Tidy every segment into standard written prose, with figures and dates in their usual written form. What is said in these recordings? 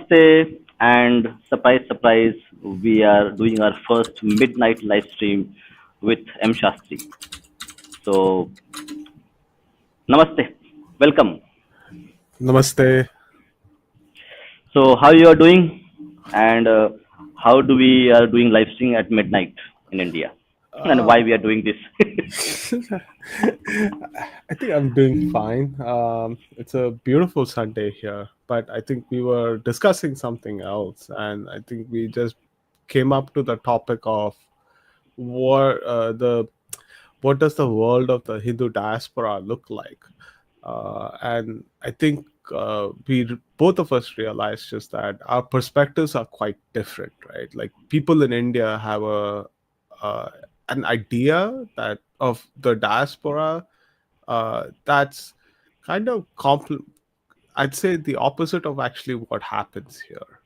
Namaste, and surprise, surprise, we are doing our first midnight live stream with M. Shastri. So, Namaste, welcome. Namaste. So, how you are doing, and how do we are doing live stream at midnight in India, and Uh, why we are doing this? I think I'm doing fine. It's a beautiful Sunday here, but I think we were discussing something else, and I think we just came up to the topic of the what does the world of the Hindu diaspora look like, and I think both of us realized just that our perspectives are quite different, right? Like people in India have uh, an idea that of the diaspora that's kind of I'd say the opposite of actually what happens here.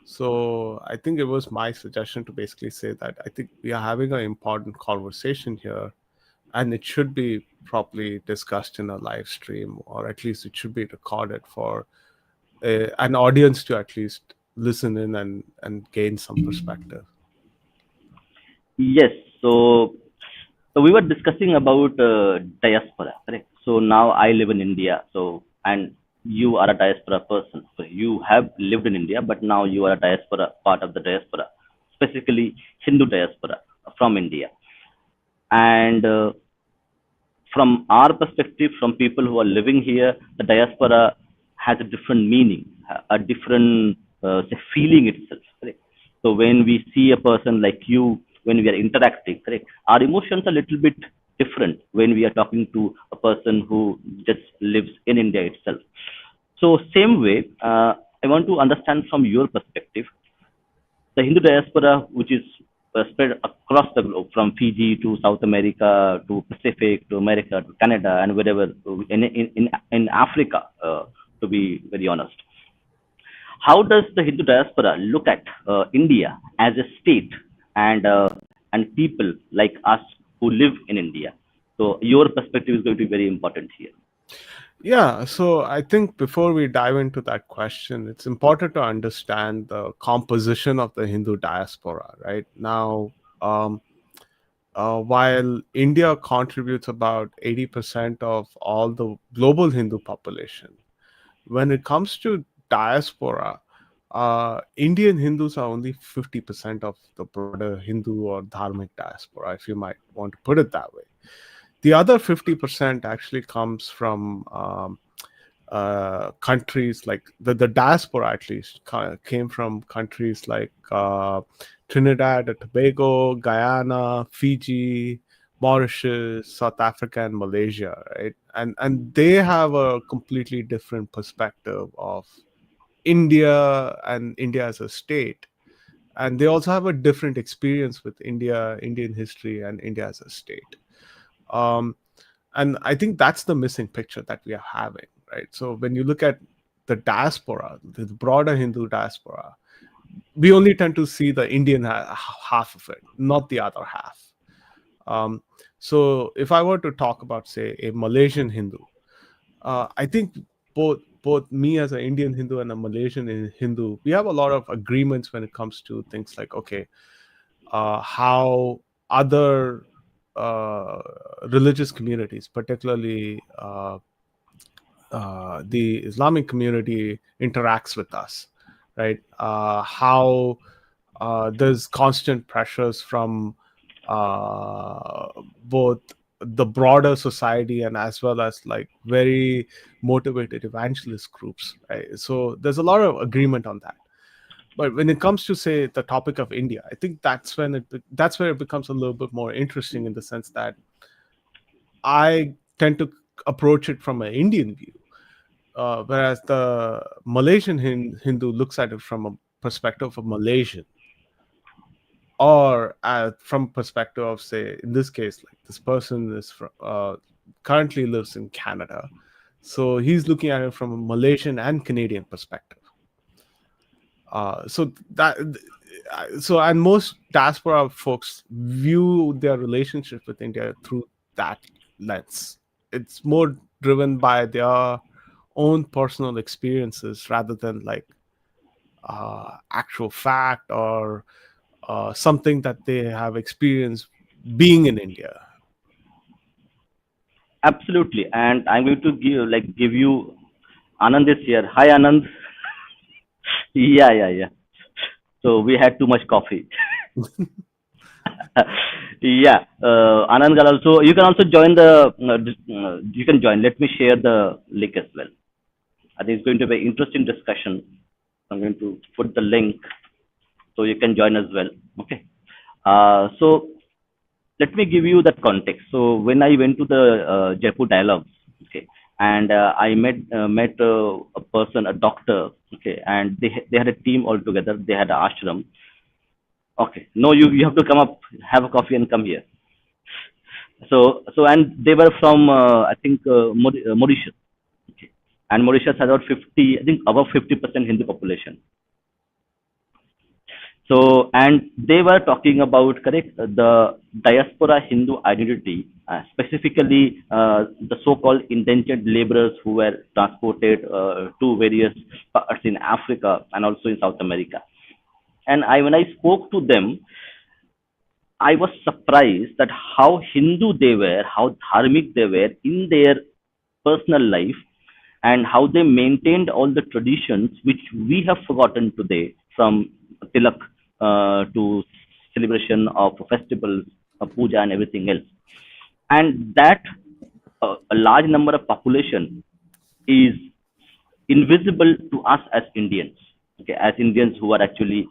So I think it was my suggestion to basically say that I think we are having an important conversation here, and it should be properly discussed in a live stream, or at least it should be recorded for an audience to at least listen in and gain some perspective. Yes. So we were discussing about diaspora, correct? So now I live in India. So and you are a diaspora person. So you have lived in India, but now you are a diaspora, part of the diaspora, specifically Hindu diaspora from India. And from our perspective, from people who are living here, the diaspora has a different meaning, a different say feeling itself. Correct? So when we see a person like you, when we are interacting, correct, our emotions are a little bit different when we are talking to a person who just lives in India itself. So same way, I want to understand from your perspective the Hindu diaspora, which is spread across the globe, from Fiji to South America to Pacific to America to Canada and wherever in Africa, to be very honest. How does the Hindu diaspora look at India as a state and people like us who live in India? So your perspective is going to be very important here. Yeah, so I think before we dive into that question, it's important to understand the composition of the Hindu diaspora, right? Now, um, while India contributes about 80% of all the global Hindu population, when it comes to diaspora, Indian Hindus are only 50% of the broader Hindu or Dharmic diaspora, if you might want to put it that way. The other 50% actually comes from countries like the diaspora, at least came from countries like Trinidad and Tobago, Guyana, Fiji, Mauritius, South Africa, and Malaysia, right? And they have a completely different perspective of India and India as a state, and they also have a different experience with Indian history, and India as a state. Um, and I think that's the missing picture that we are having, right? So when you look at the diaspora, the broader Hindu diaspora, we only tend to see the Indian half of it, not the other half. um, so if I were to talk about, say, a Malaysian Hindu, I think both me as an Indian Hindu and a Malaysian Hindu, we have a lot of agreements when it comes to things like, okay, how other religious communities, particularly the Islamic community, interacts with us, right? How there's constant pressures from both the broader society and as well as like very motivated evangelist groups, right? So there's a lot of agreement on that. But when it comes to, say, the topic of India, I think that's where it becomes a little bit more interesting, in the sense that I tend to approach it from an Indian view, whereas the Malaysian Hindu looks at it from a perspective of Malaysian, or from perspective of, say, in this case, like this person is currently lives in Canada, so he's looking at it from a Malaysian and Canadian perspective. So that so and most diaspora folks view their relationship with India through that lens. It's more driven by their own personal experiences rather than like actual fact or something that they have experienced being in India. Absolutely. And I'm going to give you Anand is here. Hi, Anand. Yeah, yeah, yeah. So we had too much coffee. Yeah. Anand can also, you can also join you can join. Let me share the link as well. I think it's going to be an interesting discussion. I'm going to put the link so you can join as well. Okay. So let me give you that context. So when I went to the Jaipur dialogues, okay, and I met a person, a doctor, okay, and they had a team all together. They had an ashram. Okay, no, you have to come up, have a coffee, and come here. So and they were from I think Mauritius, okay, and Mauritius has about 50, I think above 50% Hindu population. So, and they were talking about, correct, the diaspora Hindu identity, specifically the so-called indentured laborers who were transported to various parts in Africa and also in South America. And when I spoke to them, I was surprised that how Hindu they were, how dharmic they were in their personal life, and how they maintained all the traditions which we have forgotten today, from Tilak to celebration of festivals, puja, and everything else. And that a large number of population is invisible to us as Indians, okay, as Indians who are actually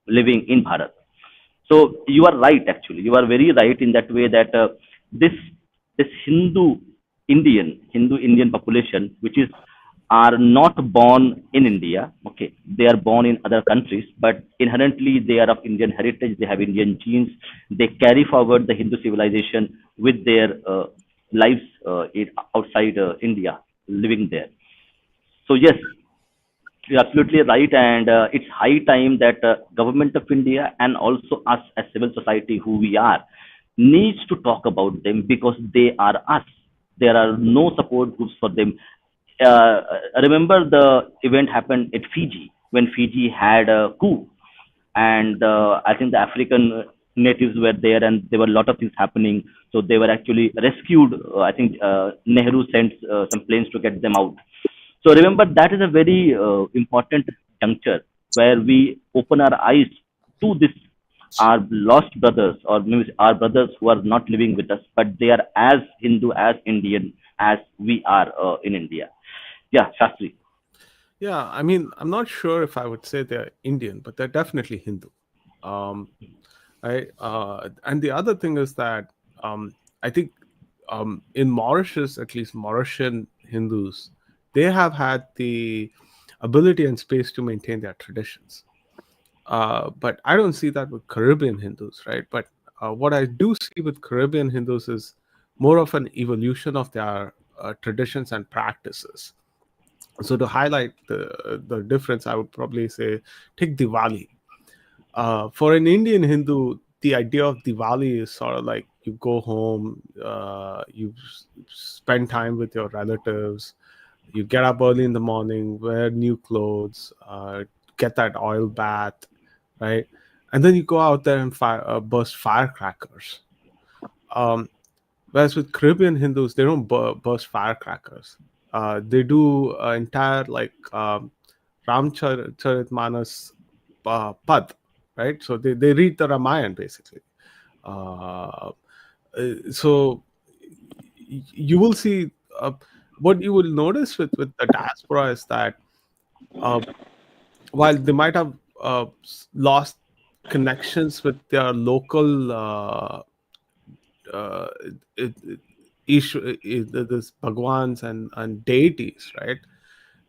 living in Bharat. So you are right, actually. You are very right in that way that this this Hindu Indian population, which is are not born in India, okay, they are born in other countries, but inherently they are of Indian heritage. They have Indian genes. They carry forward the Hindu civilization with their lives outside India, living there. So yes, you're absolutely right, and it's high time that government of India and also us as civil society, who we are, needs to talk about them because they are us. There are no support groups for them. Remember the event happened at Fiji when Fiji had a coup, and I think the African natives were there, and there were a lot of things happening. So they were actually rescued. I think Nehru sent some planes to get them out. So remember, that is a very important juncture where we open our eyes to this, our lost brothers, or maybe our brothers who are not living with us, but they are as Hindu, as Indian as we are in India. Yeah, Shastri. Yeah, I mean, I'm not sure if I would say they're Indian, but they're definitely Hindu. Um, and the other thing is that I think in Mauritius, at least Mauritian Hindus, they have had the ability and space to maintain their traditions. But I don't see that with Caribbean Hindus, right? But what I do see with Caribbean Hindus is more of an evolution of their traditions and practices. So to highlight the difference, I would probably say take Diwali. For an Indian Hindu, the idea of Diwali is sort of like you go home, spend time with your relatives, you get up early in the morning, wear new clothes, get that oil bath, right? And then you go out there and burst firecrackers. Um, Whereas with Caribbean Hindus, they don't burst firecrackers. They do entire like Ramcharitmanas Pad, right? So they read the Ramayana basically. Uh, so you will see what you will notice with the diaspora is that uh, while they might have lost connections with their local uh, it, it, this bhagwans and deities, right?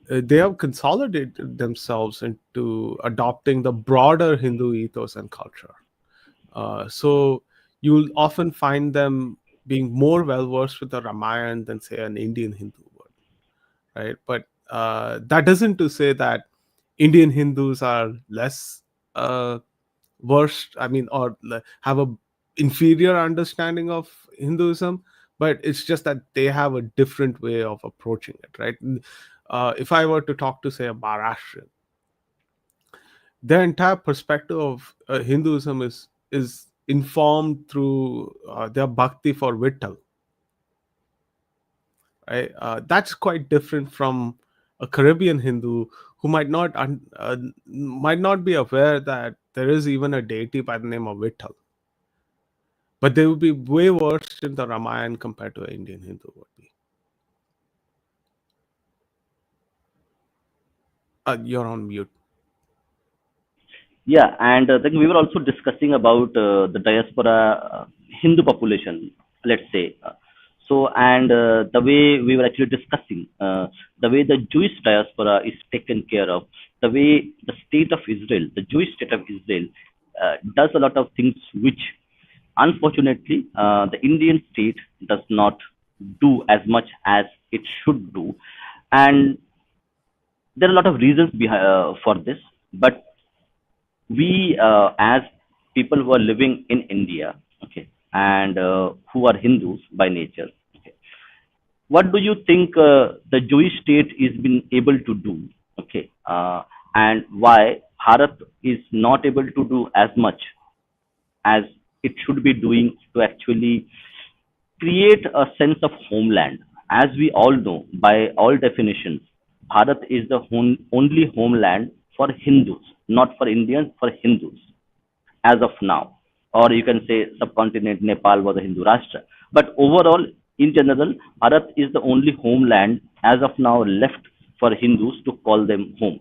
They have consolidated themselves into adopting the broader Hindu ethos and culture. So you'll often find them being more well versed with the Ramayana than, say, an Indian Hindu would, right? But that doesn't to say that Indian Hindus are less versed, I mean, or have a inferior understanding of Hinduism, but it's just that they have a different way of approaching it, right? If I were to talk to, say, a Maharashtrian, their entire perspective of Hinduism is informed through their bhakti for Vittal. Right? That's quite different from a Caribbean Hindu who might not be aware that there is even a deity by the name of Vittal, but they would be way worse in the Ramayana compared to an Indian Hindu would be. You're on mute. Yeah, and then we were also discussing about the diaspora Hindu population, let's say. And the way we were actually discussing, the way the Jewish diaspora is taken care of, the way the state of Israel, the Jewish state of Israel, does a lot of things which, unfortunately, the Indian state does not do as much as it should do. And there are a lot of reasons for this, but we as people who are living in India, okay, and who are Hindus by nature, okay, what do you think the Jewish state is been able to do, okay, and why Bharat is not able to do as much as it should be doing to actually create a sense of homeland? As we all know, by all definitions, Bharat is the only homeland for Hindus, not for Indians, for Hindus as of now. Or you can say subcontinent Nepal was a Hindu Rashtra. But overall, in general, Bharat is the only homeland as of now left for Hindus to call them home.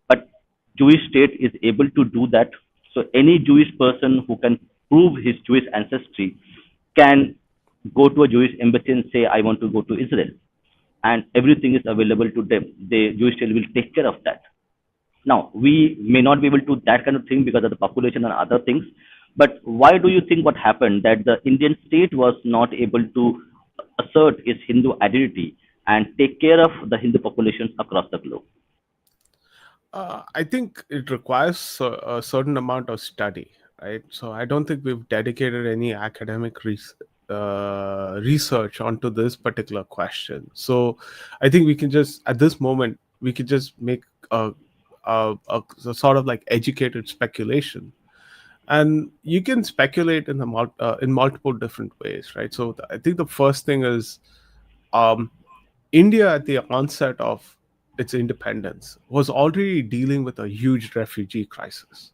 But Jewish state is able to do that. So any Jewish person who can prove his Jewish ancestry can go to a Jewish embassy and say, I want to go to Israel. And everything is available to them. The Jewish state will take care of that. Now, we may not be able to do that kind of thing because of the population and other things. But why do you think what happened that the Indian state was not able to assert its Hindu identity and take care of the Hindu populations across the globe? I think it requires a certain amount of study, right? So I don't think we've dedicated any academic research onto this particular question. So I think we can just, at this moment, we could just make a sort of like educated speculation, and you can speculate in in multiple different ways, right? So I think the first thing is, um, India at the onset of its independence was already dealing with a huge refugee crisis.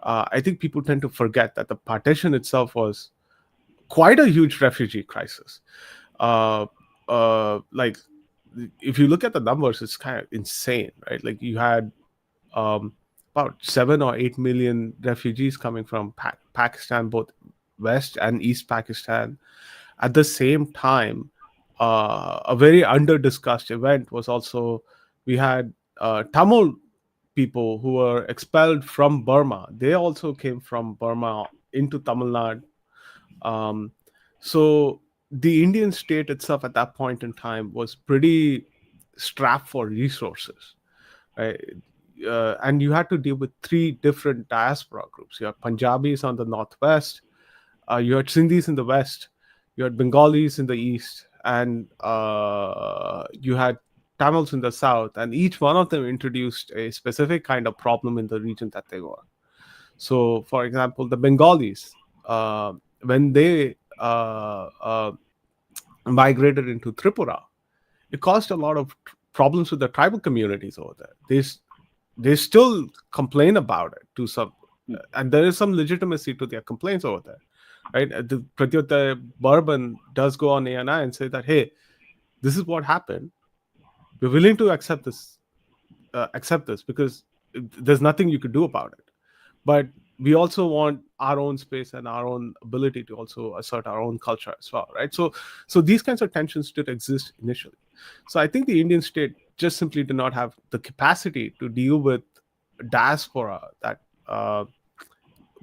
I think people tend to forget that the partition itself was quite a huge refugee crisis. Uh, like, if you look at the numbers, it's kind of insane, right? Like, you had um, about 7 or 8 million refugees coming from Pakistan, both West and East Pakistan. At the same time, a very under discussed event was also, we had Tamil people who were expelled from Burma. They also came from Burma into Tamil Nadu. Um, so the Indian state itself at that point in time was pretty strapped for resources, right? And you had to deal with three different diaspora groups. You had Punjabis on the northwest, you had Sindhis in the west, you had Bengalis in the east, and you had Tamils in the south. And each one of them introduced a specific kind of problem in the region that they were. So, for example, the Bengalis, when they migrated into Tripura, it caused a lot of problems with the tribal communities over there. They still complain about it to some, and there is some legitimacy to their complaints over there, right? The Pratyota Bourbon does go on ANI and say that, hey, this is what happened. We're willing to accept this because there's nothing you could do about it. But we also want our own space and our own ability to also assert our own culture as well, right? So these kinds of tensions did exist initially. So I think the Indian state just simply did not have the capacity to deal with diaspora that,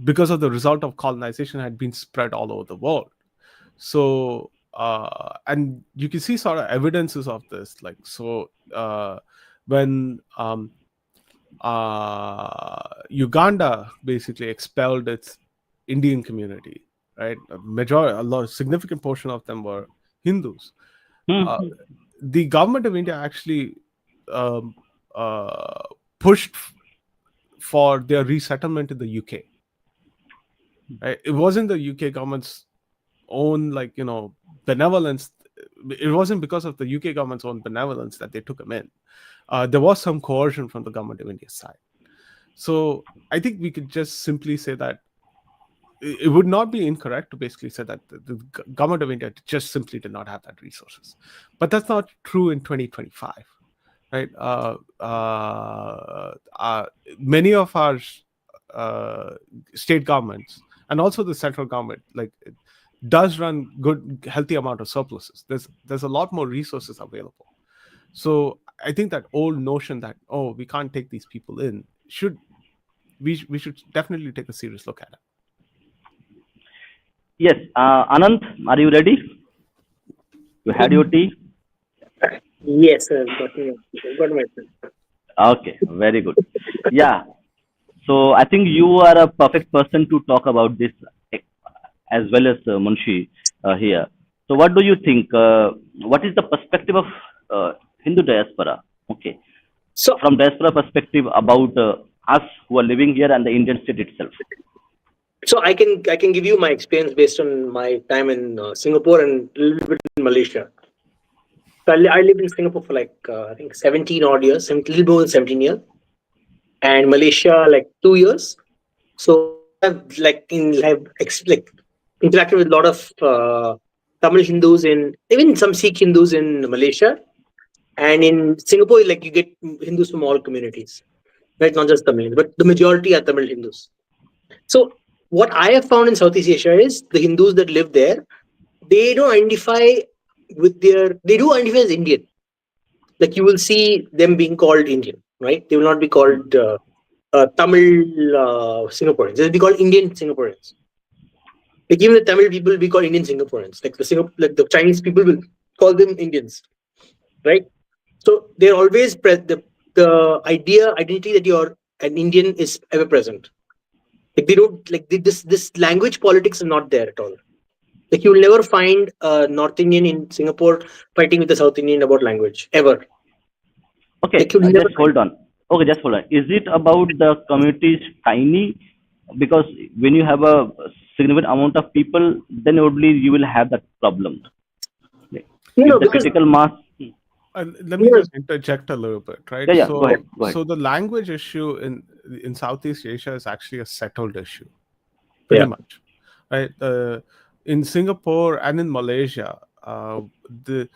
because of the result of colonization, had been spread all over the world. So and you can see sort of evidences of this, like, so when Uganda basically expelled its Indian community, right? A significant portion of them were Hindus. Hmm. The government of India actually um, uh, pushed for their resettlement in the UK. Right? It wasn't the UK government's own, like, benevolence. It wasn't because of the UK government's own benevolence that they took him in. There was some coercion from the government of India's side. So I think we could just simply say that it would not be incorrect to basically say that the government of India just simply did not have that resources. But that's not true in 2025, right? Many of our state governments and also the central government, like, it does run good, healthy amount of surpluses. There's a lot more resources available. So I think that old notion that, oh, we can't take these people in, we should definitely take a serious look at it. Yes, Anand, are you ready? You had your tea? Yes, sir. Got my Okay, very good. Yeah, so I think you are a perfect person to talk about this, as well as Munshi here. So what do you think? What is the perspective of Hindu diaspora? Okay, So, from diaspora perspective about us who are living here and the Indian state itself. so I can give you my experience based on my time in Singapore and a little bit in Malaysia. So I lived in Singapore for like I think 17 odd years, a little more than 17 years, and Malaysia like 2 years. So I've interacted with a lot of Tamil Hindus even some Sikh Hindus in Malaysia, and in Singapore, like, you get Hindus from all communities, right? Not just Tamil, but the majority are Tamil Hindus. So what I have found in Southeast Asia is the Hindus that live there, they don't identify they do identify as Indian. Like, you will see them being called Indian, right? They will not be called Tamil Singaporeans. They'll be called Indian Singaporeans. Like, even the Tamil people will be called Indian Singaporeans. Like the Chinese people will call them Indians, right? So they're always the identity that you're an Indian is ever present. Like, they don't like this language politics is not there at all. Like, you will never find a North Indian in Singapore fighting with a South Indian about language ever. Okay, Like, you'll never just hold on. Okay, just hold on. Is it about the communities tiny? Because when you have a significant amount of people, then only you will have that problem. If the because critical mass. Let me just interject a little bit, right? Yeah, so, go ahead. So the language issue in Southeast Asia is actually a settled issue, pretty much, right? In Singapore and in Malaysia, the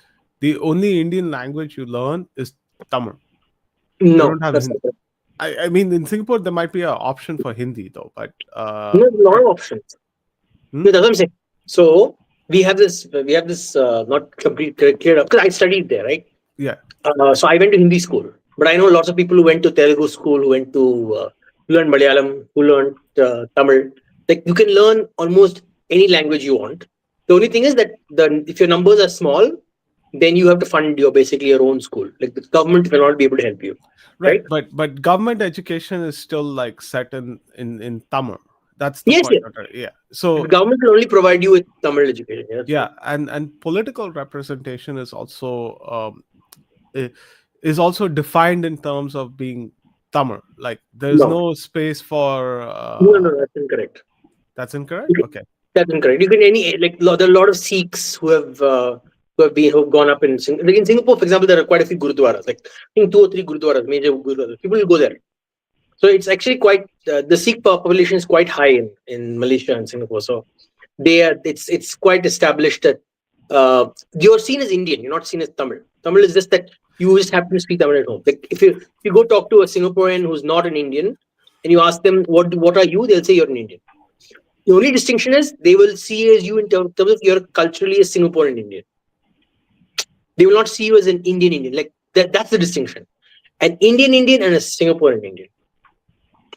only Indian language you learn is Tamil. You no, don't have that's Hindi. not I mean, in Singapore there might be an option for Hindi though, but there's a lot of options. No, that's what I'm saying. So we have this not complete cleared up because I studied there, right? Yeah. So I went to Hindi school, but I know lots of people who went to Telugu school, who went to who learned Malayalam, who learned Tamil. Like, you can learn almost any language you want. The only thing is that if your numbers are small, then you have to fund basically your own school. Like, the government will not be able to help you. Right. But government education is still like set in Tamil. That's the point. Yes. Yeah. So the government will only provide you with Tamil education. Yeah, and political representation is also defined in terms of being Tamil. Like, there's no space for. No, that's incorrect. That's incorrect. Okay. That's incorrect. You can there are a lot of Sikhs who have gone up in Singapore, for example. There are quite a few gurudwaras. Like, I think 2 or 3 gurudwaras, major gurudwaras. People will go there. So it's actually quite the Sikh population is quite high in Malaysia and Singapore. So it's quite established that you're seen as Indian. You're not seen as Tamil. Tamil is just that you just happen to speak Tamil at home. Like, if you go talk to a Singaporean who's not an Indian and you ask them what are you, they'll say you're an Indian. The only distinction is they will see as you in terms of you're culturally a Singaporean Indian. They will not see you as an Indian. Like, that's the distinction. An Indian and a Singaporean Indian.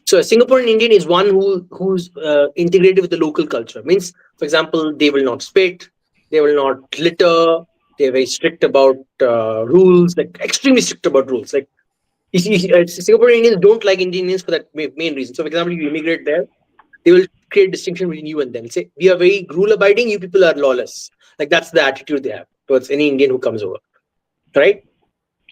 So a Singaporean Indian is one who's integrated with the local culture. Means, for example, they will not spit, they will not litter, they're very strict about rules, like extremely strict about rules. Like, Singaporean Indians don't like Indians for that main reason. So, for example, you immigrate there, they will create distinction between you and them. Say, we are very rule abiding, you people are lawless. Like, that's the attitude they have towards any Indian who comes over, right?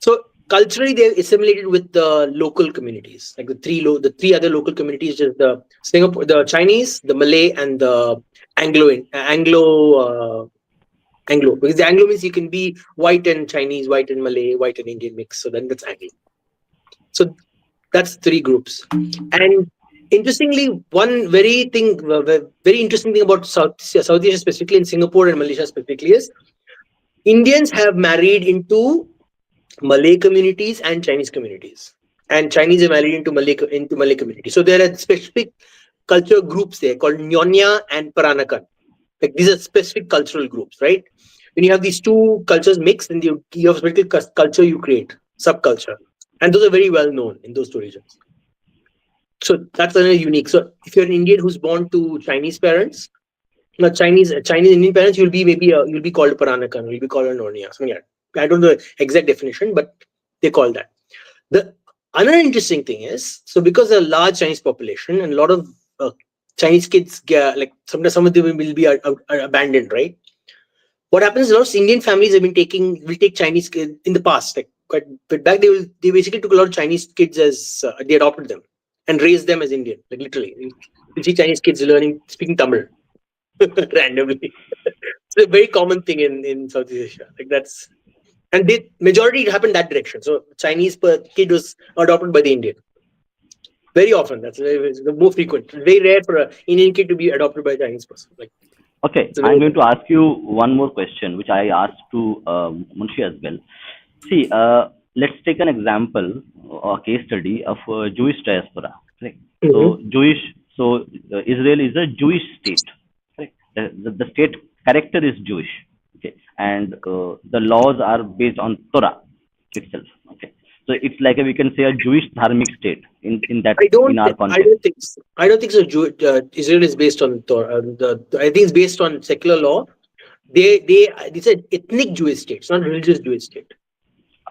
So culturally they're assimilated with the local communities, like the three other local communities, just the Singapore, the Chinese, the Malay, and the Anglo. Because the Anglo means you can be white and Chinese, white and Malay, white and Indian mix. So then that's Anglo. So that's three groups. And interestingly, one very interesting thing about South Asia, specifically in Singapore and Malaysia specifically, is Indians have married into Malay communities and Chinese communities, and Chinese are married into Malay communities. So there are specific culture groups there called Nyonya and Peranakan. Like these are specific cultural groups, right? When you have these two cultures mixed, then you have a specific culture you create, subculture, and those are very well known in those two regions. So that's another unique. So if you're an Indian who's born to Chinese parents, not Chinese Indian parents, you'll be called Peranakan, you'll be called a Nyonya. So yeah, I don't know the exact definition, but they call that. The another interesting thing is, so because there's a large Chinese population and a lot of Chinese kids, like sometimes some of them will be abandoned, right? What happens is a lot of Indian families will take Chinese kids in the past, like quite but back they basically took a lot of Chinese kids as they adopted them and raised them as Indian, like literally. You see Chinese kids speaking Tamil randomly. It's a very common thing in Southeast Asia. Like that's. And the majority it happened that direction. So Chinese kid was adopted by the Indian. Very often, that's the more frequent. It's very rare for an Indian kid to be adopted by a Chinese person. Like, Okay, I'm going to ask you one more question, which I asked to Munshi as well. See, let's take an example or case study of Jewish diaspora. Right? So Israel is a Jewish state. Right? The state character is Jewish. Okay, and the laws are based on Torah itself. Okay, so it's like we can say a Jewish dharmic state in our context. I don't think so. Israel is based on Torah. I think it's based on secular law. It's an ethnic Jewish state. It's not a religious Jewish state.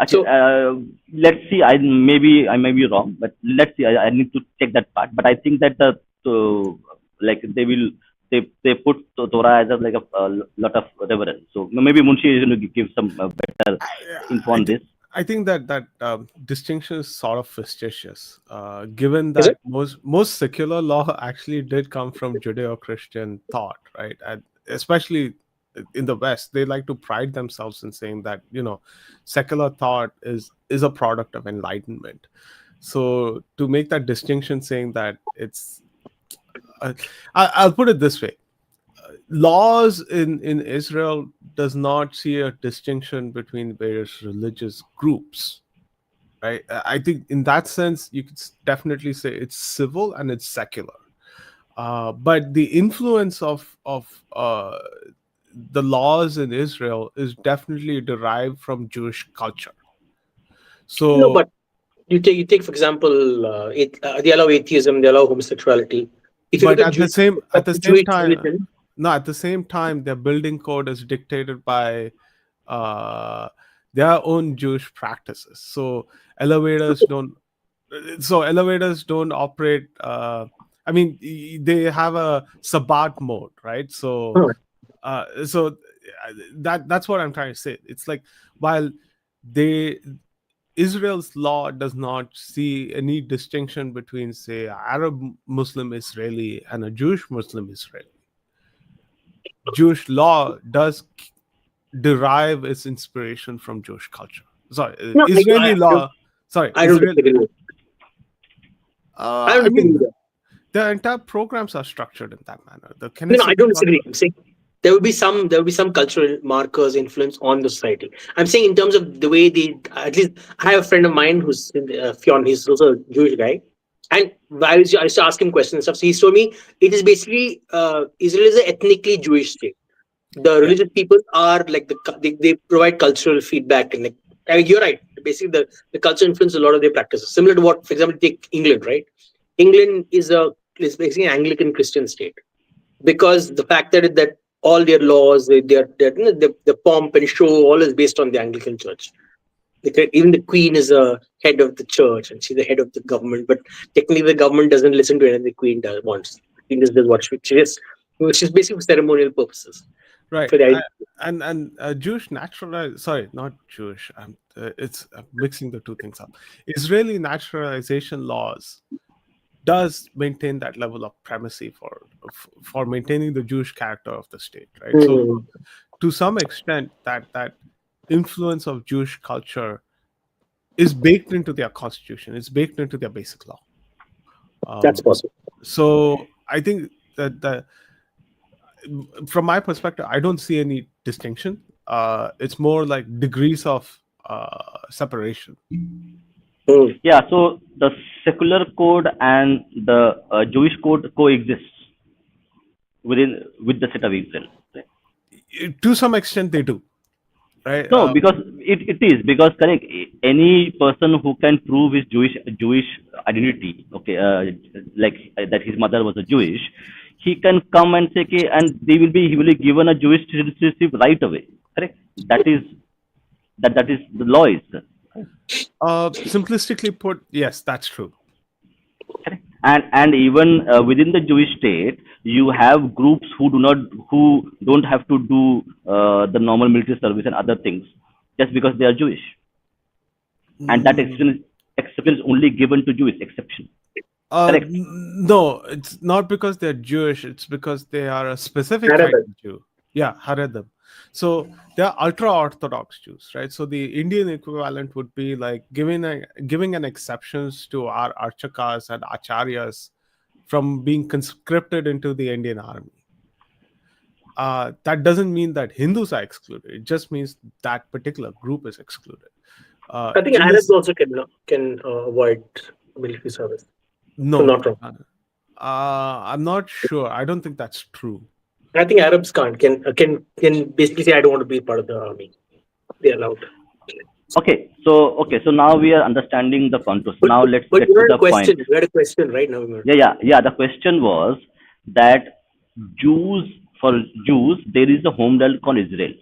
So, let's see. I may be wrong, but let's see. I need to check that part. But I think that like they put Torah as like a lot of reverence. So maybe Munshi is going to give some better info on this. I think that distinction is sort of facetious, given that most secular law actually did come from Judeo-Christian thought, right? And especially in the West, they like to pride themselves in saying that secular thought is a product of enlightenment. So to make that distinction, saying that it's, I'll put it this way: laws in Israel does not see a distinction between various religious groups, right? I think in that sense you could definitely say it's civil and it's secular, but the influence of the laws in Israel is definitely derived from Jewish culture. So no, but you take for example, they allow atheism, they allow homosexuality. But at the same time, their building code is dictated by their own Jewish practices. So elevators don't operate. I mean, they have a Sabbat mode, right? So, that's what I'm trying to say. It's like while Israel's law does not see any distinction between, say, Arab Muslim Israeli and a Jewish Muslim Israeli. Jewish law does derive its inspiration from Jewish culture. Sorry, Israeli law. Sorry, I don't agree. I mean, the entire programs are structured in that manner. I don't disagree. I'm saying there will be some cultural markers influence on the society. I'm saying in terms of the way at least I have a friend of mine who's Fionn. He's also a Jewish guy, and I used to ask him questions and stuff. So he told me it is basically Israel is an ethnically Jewish state. The religious people are like they provide cultural feedback and you're right. Basically, the culture influences a lot of their practices. Similar to what, for example, take England, right? England is basically an Anglican Christian state because the fact that all their laws, the pomp and show, all is based on the Anglican Church. Even the Queen is a head of the church and she's the head of the government, but technically the government doesn't listen to anything the Queen wants. The Queen just does what she is, which is basically for ceremonial purposes. Right. for the idea. And Jewish naturalized, sorry, not Jewish. It's mixing the two things up. Israeli naturalization laws does maintain that level of primacy for maintaining the Jewish character of the state, right? So Hmm. to some extent, that influence of Jewish culture is baked into their constitution. It's baked into their basic law. That's Um, possible. so I think that from my perspective, I don't see any distinction. It's more like degrees of separation. Hmm. Yeah, so the secular code and the Jewish code coexist within with the state of Israel. Right? To some extent, they do, right? No, because it is because correct. Any person who can prove his Jewish identity, okay, like that his mother was a Jewish, he can come and say, okay, and he will be given a Jewish citizenship right away. Correct. That is the law is. Simplistically put, yes, that's true. Correct. And even within the Jewish state, you have groups who don't have to do the normal military service and other things just because they are Jewish, and that Mm, exception is only given to Jewish exception. Correct. no, it's not because they're Jewish. It's because they are a specific kind Arab. of Jew. Yeah, Haredim. So they're ultra Orthodox Jews, right? So the Indian equivalent would be like giving an exceptions to our archakas and acharyas from being conscripted into the Indian army. That doesn't mean that Hindus are excluded. It just means that particular group is excluded. I think In Arabs this, also can avoid military service. If I'm no, not wrong. I'm not sure. I don't think that's true. I think Arabs can't can basically say I don't want to be part of the army. They're allowed. Okay, so now we are understanding the contours. But Now let's but get you to had a the point. question. You had a question right now. Umar. Yeah. The question was that Jews for Jews there is a homeland called Israel.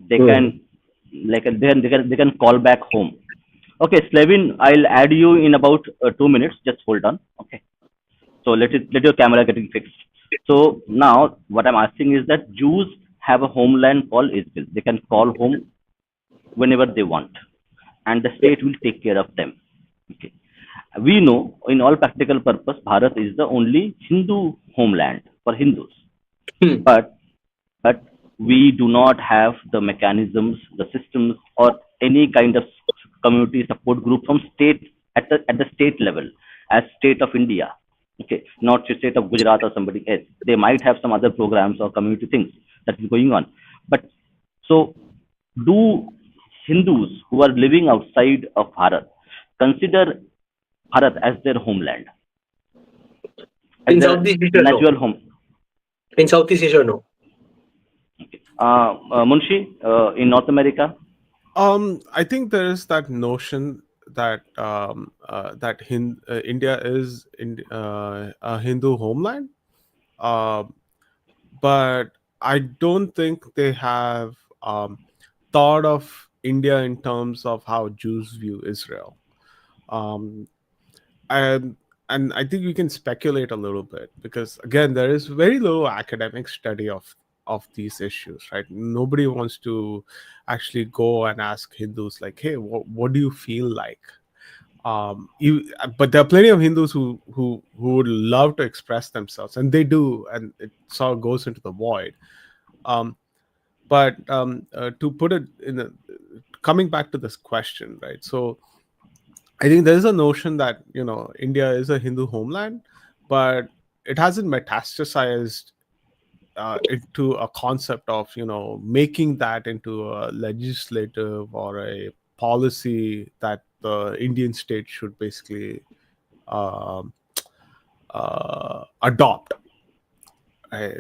They can Hmm. they can call back home. Okay, Slavin, I'll add you in about 2 minutes. Just hold on. Okay. So let your camera getting fixed. So now what I'm asking is that Jews have a homeland called Israel. They can call home whenever they want, and the Yeah. state will take care of them. Okay. We know in all practical purpose, Bharat is the only Hindu homeland for Hindus, Hmm. but but we do not have the mechanisms, the systems, or any kind of community support group from state at the state level as state of India. Okay, not the state of Gujarat or somebody else. They might have some other programs or community things that is going on. But so, do Hindus who are living outside of Bharat consider Bharat as their homeland, as In their Southeast Asia, no. natural home? In Southeast Asia, no. Okay. Munshi, in North America. I think there is that notion that India is a Hindu homeland, uh, but I don't think they have thought of India in terms of how Jews view Israel. Um, and and I think we can speculate a little bit because again, there is very little academic study of these issues, right? Nobody wants to actually go and ask Hindus like, "Hey, what do you feel like?" But there are plenty of Hindus who would love to express themselves, and they do, and it sort of goes into the void. Um, but to put it coming back to this question, right? So I think there's a notion that India is a Hindu homeland, but it hasn't metastasized into a concept of making that into a legislative or a policy that the Indian state should basically um, adopt.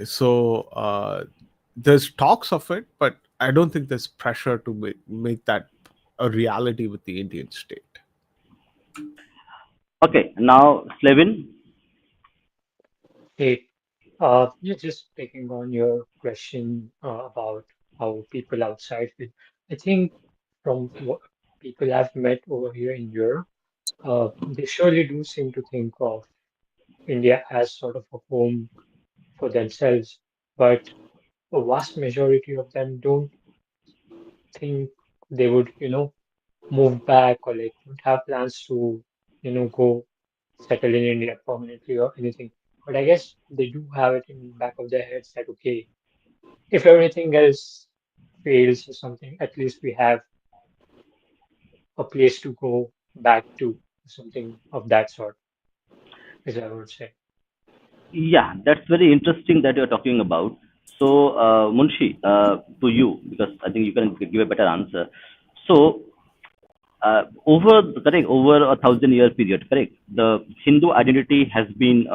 So there's talks of it, but I don't think there's pressure to make that a reality with the Indian state. Okay, now Slavin. Hey, yeah, just taking on your question about how people outside feel. I think from what people I've met over here in Europe, they surely do seem to think of India as sort of a home for themselves. But a vast majority of them don't think they would, move back or like don't have plans to, go settle in India permanently or anything. But I guess they do have it in the back of their heads that, okay, if everything else fails or something, at least we have a place to go back to, something of that sort, is I would say. Yeah, that's very interesting that you're talking about. So, Munshi, to you, because I think you can give a better answer. So, over a 1,000 year period, correct, the Hindu identity has been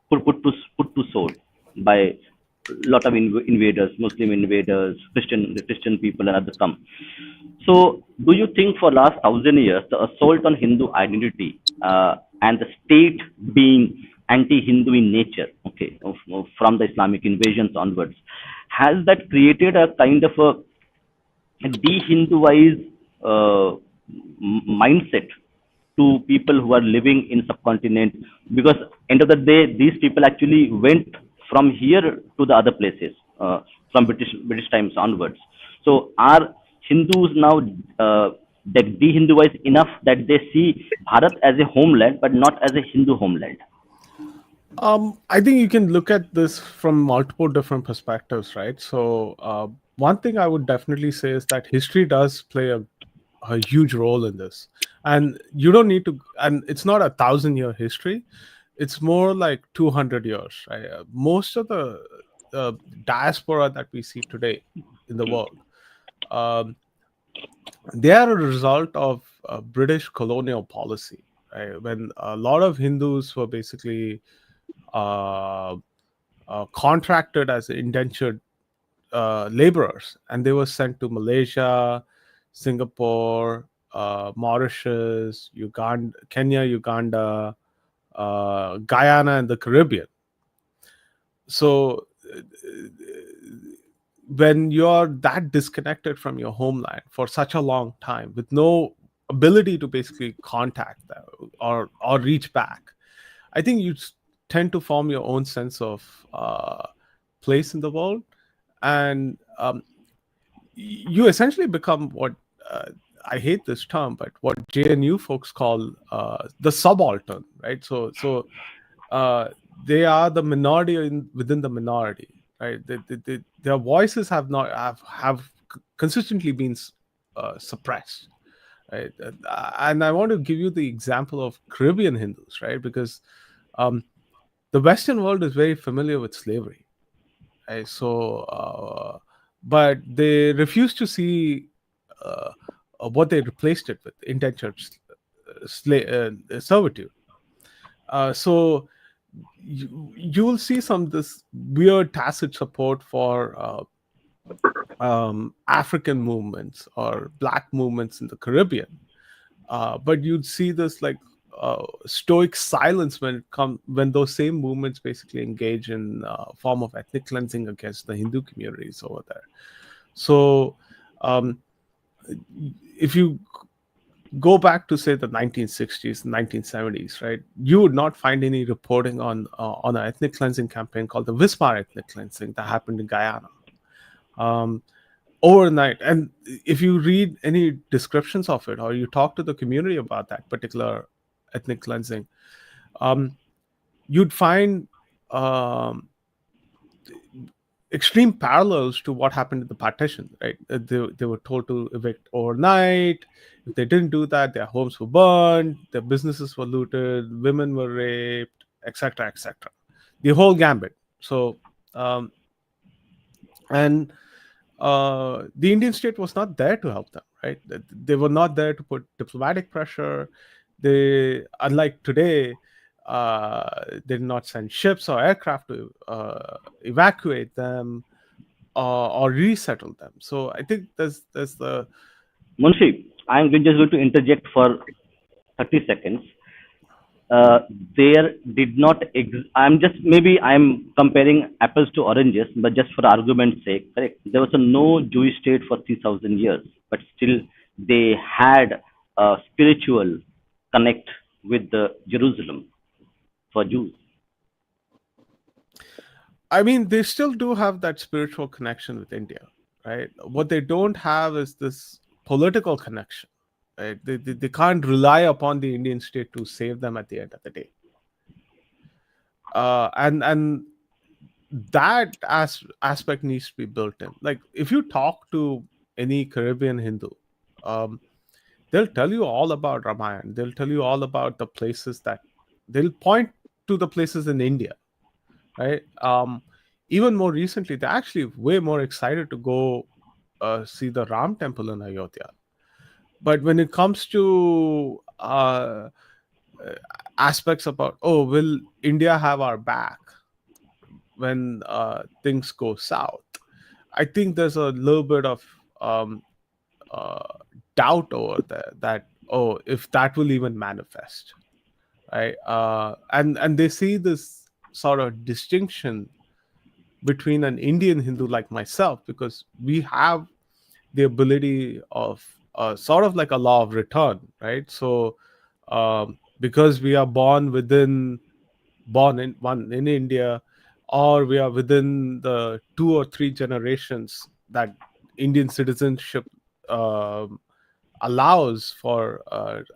put to sword by lot of invaders, Muslim invaders, Christian people, and others come. So do you think for last 1,000 years the assault on Hindu identity, and the state being anti-Hindu in nature, okay, from the Islamic invasions onwards, has that created a kind of a de-Hinduize mindset to people who are living in subcontinent? Because end of the day these people actually went from here to the other places, from British times onwards. So are Hindus now that de-Hinduize enough that they see Bharat as a homeland but not as a Hindu homeland? I think you can look at this from multiple different perspectives, right? So, one thing I would definitely say is that history does play a huge role in this, and you don't need to. And it's not 1,000 year history; it's more like 200 years. Right? Most of the diaspora that we see today in the world, um, they are a result of British colonial policy. Right? When a lot of Hindus were basically uh, contracted as indentured laborers, and they were sent to Malaysia, Singapore, Mauritius, Uganda, Kenya, Uganda, Guyana, and the Caribbean. So, when you're that disconnected from your homeland for such a long time, with no ability to basically contact them or reach back, I think you tend to form your own sense of place in the world, and you essentially become what, I hate this term, but what JNU folks call the subaltern, right? So they are the minority within the minority, right? Their voices have not have consistently been suppressed, right? And I want to give you the example of Caribbean Hindus, right? Because um, the Western world is very familiar with slavery, right? So, but they refuse to see uh, what they replaced it with: indentured servitude. So you will see some this weird tacit support for African movements or black movements in the Caribbean, but you'd see this like stoic silence when those same movements basically engage in form of ethnic cleansing against the Hindu communities over there. So, um, if you go back to say the 1960s, 1970s, right, you would not find any reporting on an ethnic cleansing campaign called the Wismar ethnic cleansing that happened in Guyana. Um, Overnight, and if you read any descriptions of it or you talk to the community about that particular ethnic cleansing, you'd find um, extreme parallels to what happened in the partition, right? They were told to evict overnight. If they didn't do that, their homes were burned, their businesses were looted, women were raped, etc., etc. The whole gambit. So, and the Indian state was not there to help them, right? They were not there to put diplomatic pressure. They, unlike today, they did not send ships or aircraft to evacuate them or resettle them. So I think there's the Munshi, I'm just going to interject for 30 seconds. uh, there did not I'm just, maybe I'm comparing apples to oranges, but just for argument's sake, correct, there was a no Jewish state for 3,000 years, but still they had a spiritual connect with the Jerusalem for Jews. I mean, they still do have that spiritual connection with India, right? What they don't have is this political connection, right? They can't rely upon the Indian state to save them at the end of the day. And that aspect needs to be built in. Like, if you talk to any Caribbean Hindu, um, they'll tell you all about Ramayana. They'll tell you all about the places that they'll point to the places in India, right? Even more recently, they're actually way more excited to go see the Ram temple in Ayodhya. But when it comes to aspects about, oh, will India have our back when things go south? I think there's a little bit of um, uh, doubt over there that, oh, if that will even manifest, right? And they see this sort of distinction between an Indian Hindu like myself, because we have the ability of sort of like a law of return, right? So because we are born in India, or we are within the 2 or 3 generations that Indian citizenship um, allows for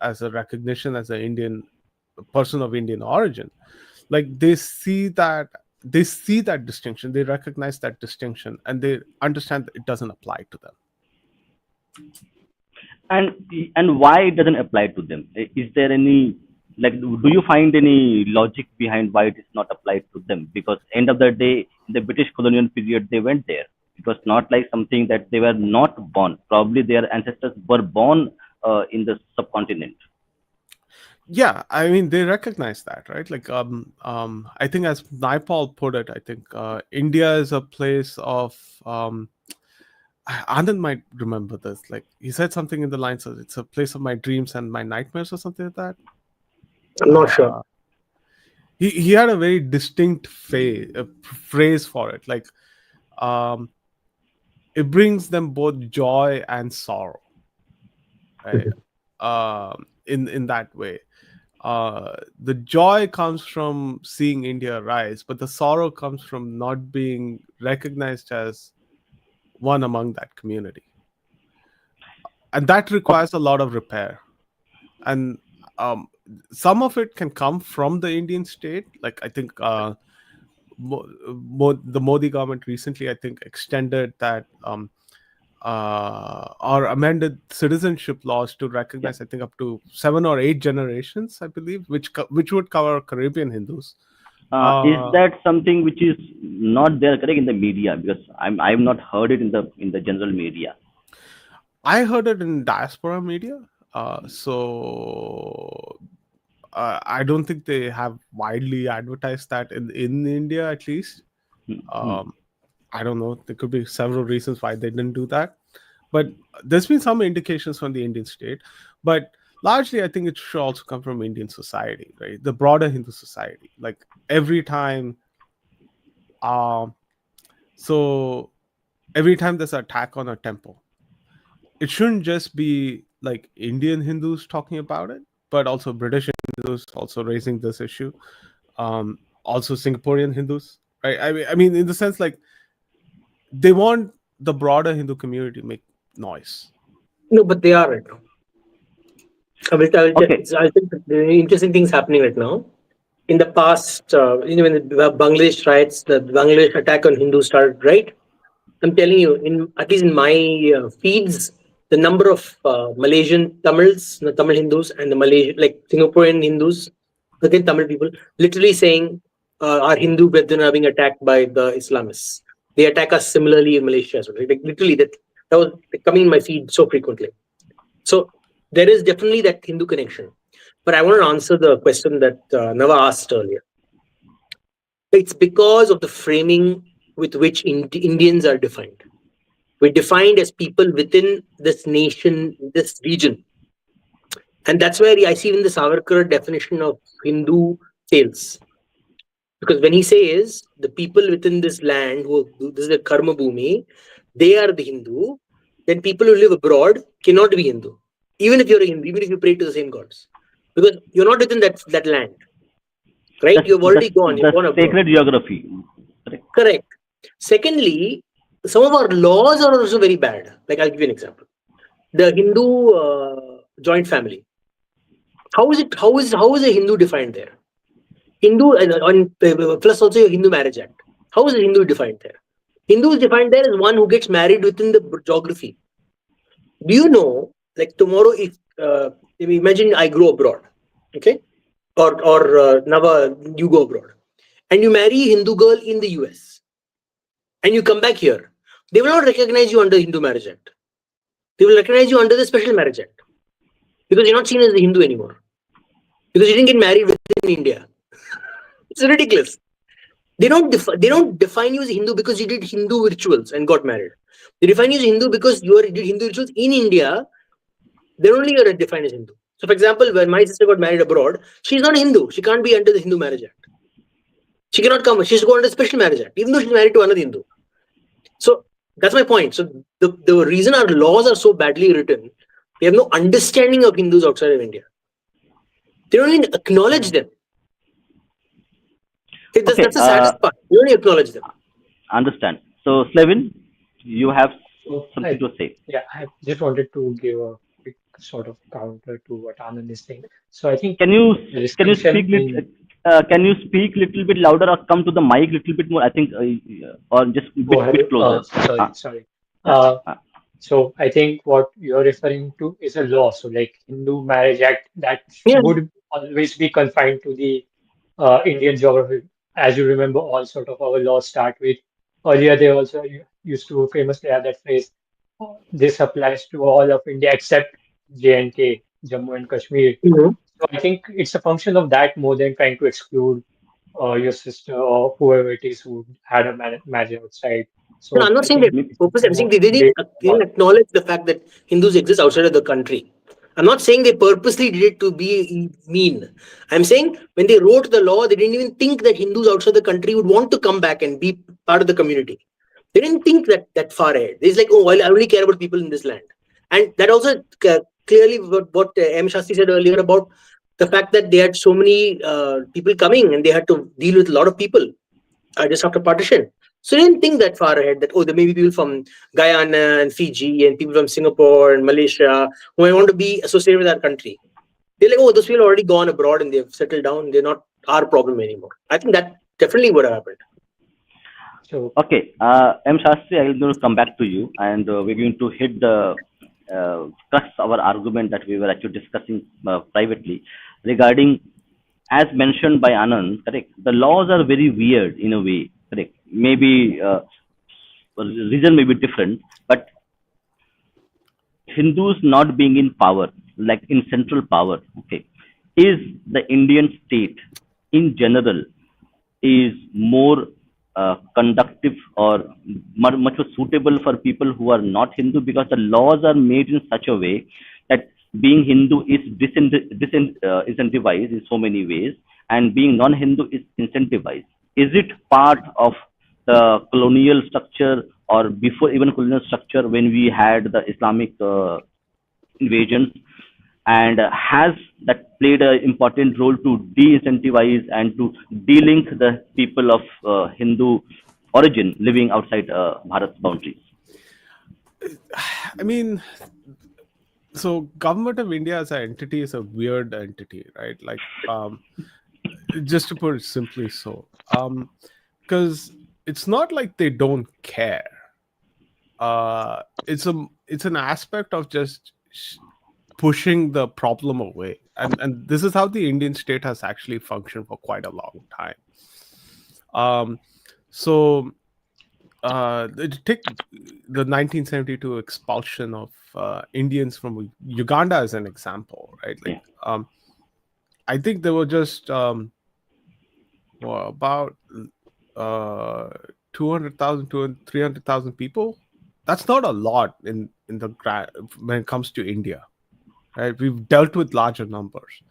as a recognition as an Indian person of Indian origin. Like, they see that distinction, they recognize that distinction, and they understand that it doesn't apply to them. And why it doesn't apply to them? Is there any, like, do you find any logic behind why it is not applied to them? Because end of the day, in the British colonial period, they went there. It was not like something that they were not born. Probably their ancestors were born in the subcontinent. Yeah, I mean, they recognize that, right? Like, I think, as Naipaul put it, I think India is a place of Anand might remember this. Like, he said something in the lines of, it's a place of my dreams and my nightmares, or something like that. I'm not sure. He had a very distinct phrase for it. Like, um, it brings them both joy and sorrow, right? In that way, the joy comes from seeing India rise, but the sorrow comes from not being recognized as one among that community, and that requires a lot of repair. And some of it can come from the Indian state. Like, I think the Modi government recently, I think, extended that or amended citizenship laws to recognize, I think, up to 7 or 8 generations, I believe, which would cover Caribbean Hindus. Is that something which is not there, correct, in the media? Because I've not heard it in the general media. I heard it in diaspora media. So I don't think they have widely advertised that in India, at least. I don't know. There could be several reasons why they didn't do that. But there's been some indications from the Indian state. But largely, I think it should also come from Indian society, right? The broader Hindu society. Like, every time, so every time there's an attack on a temple, it shouldn't just be like Indian Hindus talking about it, but also British Hindus also raising this issue. Also Singaporean Hindus, right? I mean, in the sense, like, they want the broader Hindu community to make noise. No, but they are right now. I Okay. think the interesting things happening right now. In the past, when the Bangladesh riots, the Bangladesh attack on Hindus started, right? I'm telling you, at least in my feeds, the number of Malaysian Tamils, the Tamil Hindus, and the Malaysian, like Singaporean Hindus, again Tamil people, literally saying our Hindu brethren are being attacked by the Islamists. They attack us similarly in Malaysia as well. Like, literally, that was coming in my feed so frequently. So there is definitely that Hindu connection. But I want to answer the question that Nava asked earlier. It's because of the framing with which Indians are defined. We're defined as people within this nation, this region. And that's where I see even the Savarkar definition of Hindu fails. Because when he says the people within this land, this is the Karma Bhumi, they are the Hindu, then people who live abroad cannot be Hindu. Even if you're a Hindu, even if you pray to the same gods. Because you're not within that land. Right? You've already gone. You've gone abroad. Sacred geography. Correct. Correct. Secondly, some of our laws are also very bad. Like, I'll give you an example. The Hindu joint family. How is a Hindu defined there? Hindu plus also a Hindu Marriage Act. How is a Hindu defined there? Hindu is defined there as one who gets married within the geography. Do you know, like tomorrow, if imagine I grow abroad, okay, or Nava, you go abroad, and you marry a Hindu girl in the US, and you come back here, they will not recognize you under Hindu Marriage Act. They will recognize you under the Special Marriage Act because you're not seen as a Hindu anymore because you didn't get married within India. It's ridiculous. They don't define you as a Hindu because you did Hindu rituals and got married. They define you as Hindu because you did Hindu rituals in India. Then only you're defined as Hindu. So, for example, when my sister got married abroad, she's not a Hindu. She can't be under the Hindu Marriage Act. She cannot come. She has to go under the Special Marriage Act, even though she's married to another Hindu. So that's my point. So the reason our laws are so badly written, they have no understanding of Hindus outside of India. They don't even acknowledge them. That's the saddest part. You don't acknowledge them. Understand. So, Slevin, you have something to say. Yeah, I just wanted to give a quick sort of counter to what Anand is saying. So I think Can you speak little bit louder or come to the mic little bit more? I think, or just bit closer. Sorry. So I think what you're referring to is a law. So like Hindu Marriage Act that would always be confined to the Indian geography. As you remember, all sort of our laws start with earlier. They also used to famously have that phrase. This applies to all of India except J&K, Jammu and Kashmir. So I think it's a function of that more than trying to exclude your sister or whoever it is who had a marriage outside. So no, I'm not saying that purpose. I'm saying they didn't acknowledge the fact that Hindus exist outside of the country. I'm not saying they purposely did it to be mean. I'm saying when they wrote the law, they didn't even think that Hindus outside the country would want to come back and be part of the community. They didn't think that far ahead. It's like, oh, well, I only care about people in this land. And that also clearly what M. Shastri said earlier about the fact that they had so many people coming and they had to deal with a lot of people just after partition. So they didn't think that far ahead that, oh, there may be people from Guyana and Fiji and people from Singapore and Malaysia who might want to be associated with our country. They're like, oh, those people are already gone abroad and they've settled down. They're not our problem anymore. I think that definitely would have happened. Okay, M. Shastri, I'm going to come back to you and we're going to hit the crux of our argument that we were actually discussing privately regarding, as mentioned by Anand, correct? The laws are very weird in a way, correct? Maybe reason may be different, but Hindus not being in power, like in central power, okay, is the Indian state in general is more conductive or much more suitable for people who are not Hindu, because the laws are made in such a way that being Hindu is incentivized in so many ways and being non-Hindu is incentivized. Is it part of the colonial structure or before even colonial structure when we had the Islamic invasions, and has that played an important role to de-incentivize and to de-link the people of Hindu origin living outside Bharat's boundaries? I mean, so government of India as an entity is a weird entity, right? Like, just to put it simply, so because it's not like they don't care. It's an aspect of just pushing the problem away, and this is how the Indian state has actually functioned for quite a long time. Take the 1972 expulsion of Indians from Uganda as an example, right? Like, I think there were just about 200,000 to 300,000 people. That's not a lot in the when it comes to India, right? We've dealt with larger numbers.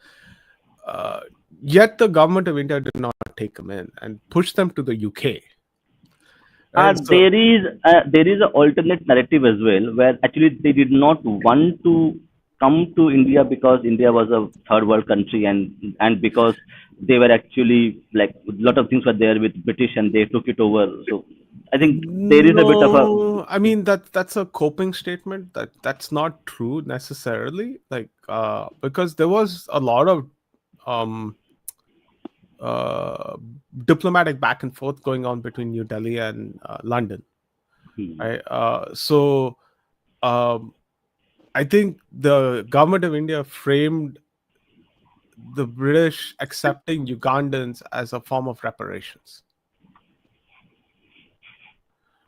Yet the government of India did not take them in and push them to the UK. There is an alternate narrative as well, where actually they did not want to come to India because India was a third world country and because they were actually like a lot of things were there with British and they took it over. So I think there is a bit of a No, I mean that's a coping statement. That's not true necessarily. Like because there was a lot of um uh diplomatic back and forth going on between New Delhi and London, hmm, right? So um I think the government of India framed the British accepting Ugandans as a form of reparations,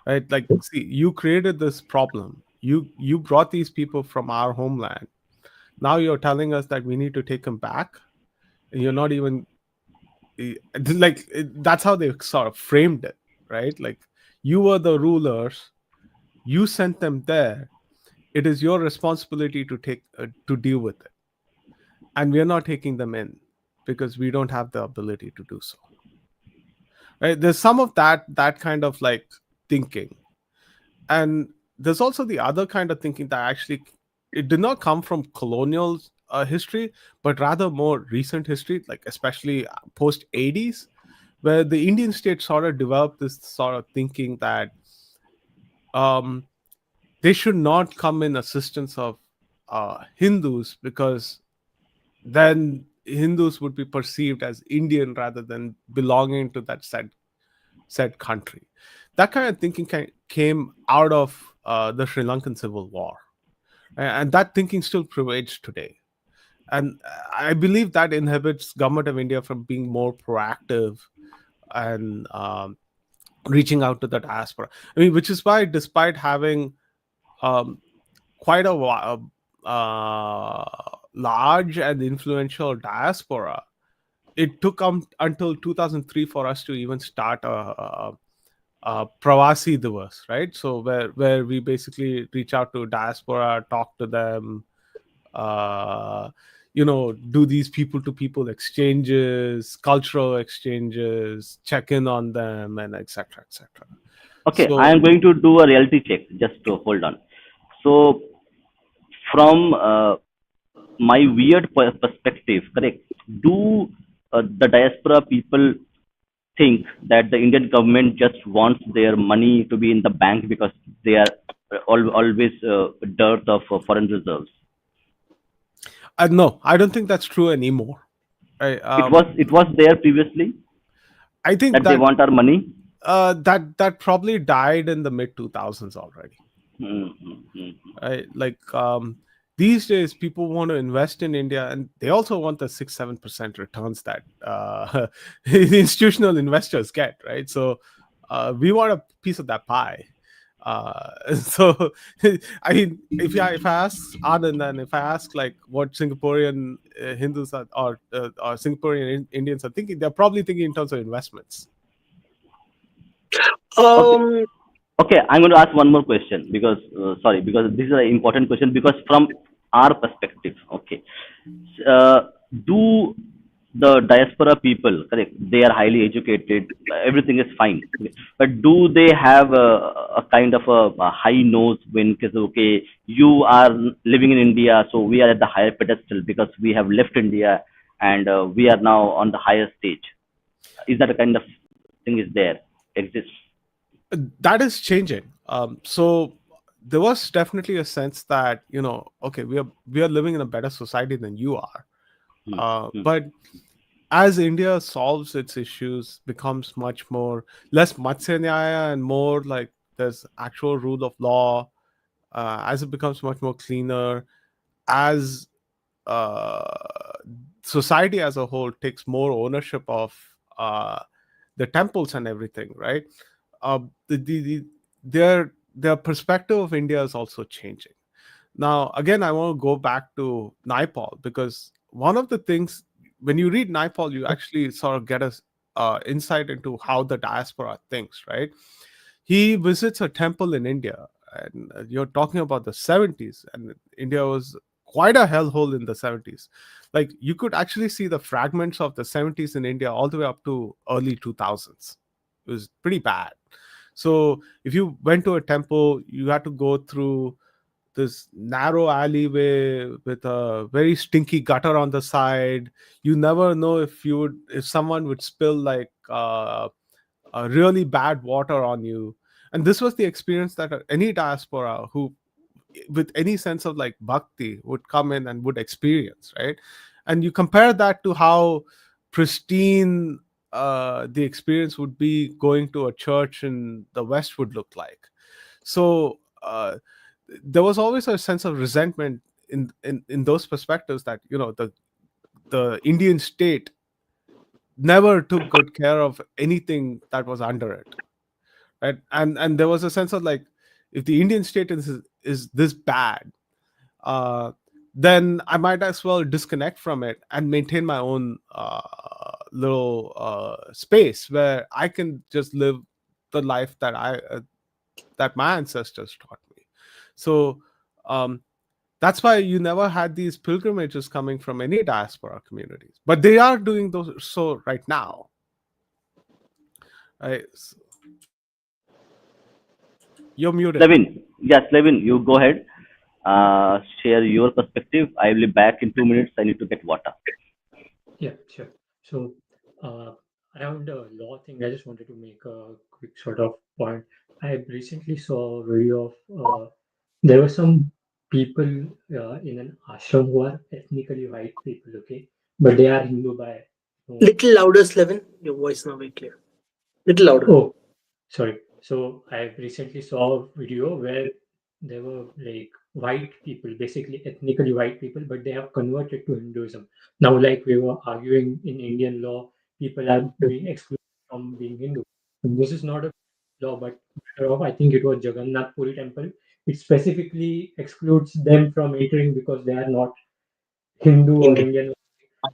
right? Like, see, you created this problem. You brought these people from our homeland. Now you're telling us that we need to take them back, and you're not even that's how they sort of framed it, right? Like, you were the rulers, you sent them there. It is your responsibility to take to deal with it, and we're not taking them in because we don't have the ability to do so. Right? There's some of that kind of like thinking, and there's also the other kind of thinking that actually it did not come from colonial history, but rather more recent history, like especially post 80s, where the Indian state sort of developed this sort of thinking that um, they should not come in assistance of Hindus, because then Hindus would be perceived as Indian rather than belonging to that said country. That kind of thinking came out of the Sri Lankan Civil War, and that thinking still prevails today. And I believe that inhibits government of India from being more proactive and reaching out to the diaspora. I mean, which is why, despite having um, quite a large and influential diaspora, it took until 2003 for us to even start Pravasi Divas, right? So where we basically reach out to diaspora, talk to them, do these people to people exchanges, cultural exchanges, check in on them, and etc. etc. okay. I So am going to do a reality check. Just to hold on. So from my weird perspective, correct? Do the diaspora people think that the Indian government just wants their money to be in the bank because they are always dearth of foreign reserves? no, I don't think that's true anymore. I It was there previously I think that they that want our money. that probably died in the mid 2000s already. Mm-hmm. Right? Like these days, people want to invest in India, and they also want the 6-7% returns that the institutional investors get. Right? So we want a piece of that pie. So I mean, if I ask Anand, and if I ask like what Singaporean Hindus or Singaporean Indians are thinking, they're probably thinking in terms of investments. Okay. Um, Okay, I'm going to ask one more question because sorry, because this is an important question because from our perspective, okay, uh, do the diaspora people, correct? They are highly educated, everything is fine, okay. But do they have a kind of a high nose when because okay, you are living in India, so we are at the higher pedestal because we have left India and we are now on the higher stage. Is that a kind of thing is there exists? That is changing. So there was definitely a sense that okay, we are living in a better society than you are. Hmm. Hmm. But as India solves its issues, becomes much more less Matsya Nyaya and more like there's actual rule of law. As it becomes much more cleaner, as uh, society as a whole takes more ownership of uh, the temples and everything, right? Their perspective of India is also changing. Now, again, I want to go back to Naipaul, because one of the things when you read Naipaul, you actually sort of get a insight into how the diaspora thinks, right? He visits a temple in India, and you're talking about the 70s, and India was quite a hellhole in the 70s. Like, you could actually see the fragments of the 70s in India all the way up to early 2000s. It was pretty bad. So if you went to a temple, you had to go through this narrow alleyway with a very stinky gutter on the side. You never know if someone would spill like a really bad water on you. And this was the experience that any diaspora who with any sense of like bhakti would come in and would experience, right? And you compare that to how pristine the experience would be going to a church in the West would look like. So there was always a sense of resentment in those perspectives, that the Indian state never took good care of anything that was under it, right? And there was a sense of like, if the Indian state is this bad, uh, then I might as well disconnect from it and maintain my own little space where I can just live the life that my ancestors taught me. So um, that's why you never had these pilgrimages coming from any diaspora communities, but they are doing those so right now. Right? You're muted. Levin, yes, Levin, you go ahead. Share your perspective. I will be back in 2 minutes. I need to get water. Yeah, sure. So, around the law thing, I just wanted to make a quick sort of point. I recently saw a video of there were some people in an ashram who are ethnically white people, okay, but they are Hindu by. Little louder, Slevin. Your voice not very clear. Little louder. Oh, sorry. So I recently saw a video where there were like white people, basically ethnically white people, but they have converted to Hinduism. Now, like we were arguing in Indian law, people are being excluded from being Hindu. And this is not a law, but matter of, I think it was Jagannath Puri temple. It specifically excludes them from entering because they are not Hindu or Indeed. Indian,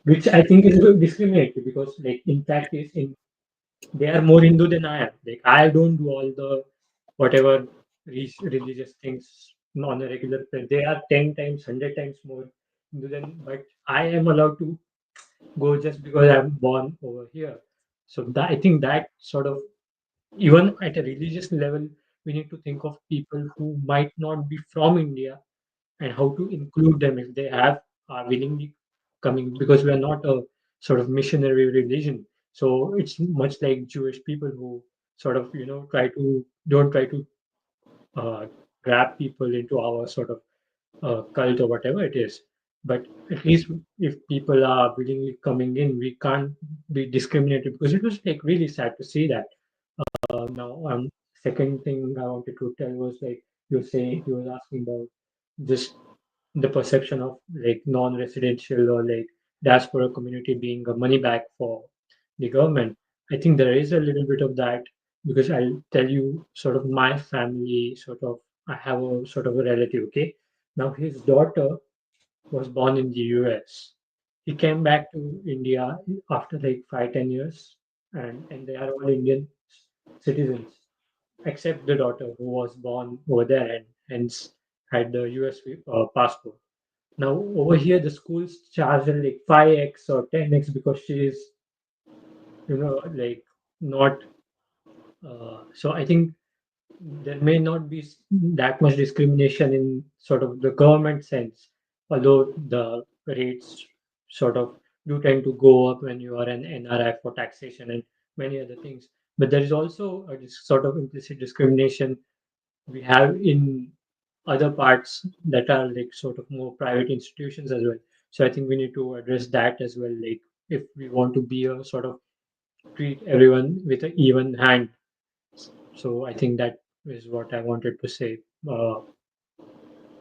which I think is discriminatory because, like, in practice, in they are more Hindu than I am. Like I don't do all the whatever religious things on a regular basis. They are 10 times, 100 times more Hindu than, but I am allowed to go just because I'm born over here. So that, I think that sort of, even at a religious level, we need to think of people who might not be from India and how to include them if they are willingly coming, because we are not a sort of missionary religion. So it's much like Jewish people who sort of don't try to uh, grab people into our sort of cult or whatever it is. But at least if people are willingly coming in, we can't be discriminated, because it was like really sad to see that. Now, second thing I wanted to tell was like you were asking about just the perception of like non-residential or like diaspora community being a money bag for the government. I think there is a little bit of that, because I'll tell you sort of my family sort of, I have a sort of a relative, okay? Now his daughter was born in the US. He came back to India after like 5-10 years, and they are all Indian citizens, except the daughter who was born over there and hence had the US passport. Now over here, the schools charge her like 5x or 10x because she is, like not. So I think there may not be that much discrimination in sort of the government sense, although the rates sort of do tend to go up when you are an NRI for taxation and many other things. But there is also a sort of implicit discrimination we have in other parts that are like sort of more private institutions as well. So I think we need to address that as well. Like if we want to be a sort of treat everyone with an even hand. So I think that is what I wanted to say.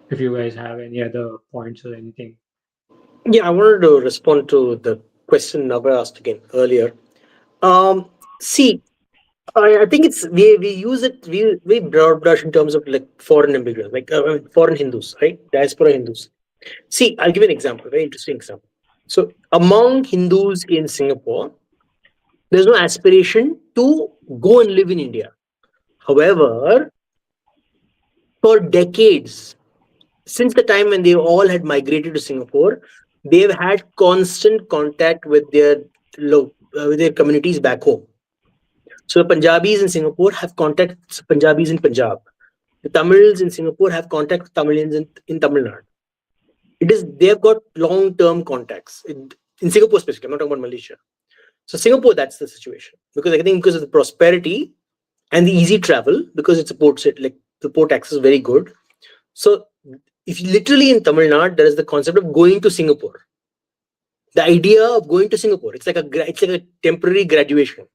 If you guys have any other points or anything. Yeah, I wanted to respond to the question Nava asked again earlier. See, I think it's we use it we broad brush in terms of like foreign immigrants, like foreign Hindus, right? Diaspora Hindus. See, I'll give you an example, very interesting example. So, among Hindus in Singapore, there's no aspiration to go and live in India. However, for decades, since the time when they all had migrated to Singapore, they've had constant contact with their communities back home. So the Punjabis in Singapore have contact with Punjabis in Punjab. The Tamils in Singapore have contact with Tamilians in Tamil Nadu. They've got long-term contacts in Singapore specifically. I'm not talking about Malaysia. So Singapore, that's the situation, because I think because of the prosperity and the easy travel, because it's a port city, like the port access is very good. So if you literally in Tamil Nadu, there is the concept of going to Singapore. The idea of going to Singapore, it's like a temporary graduation.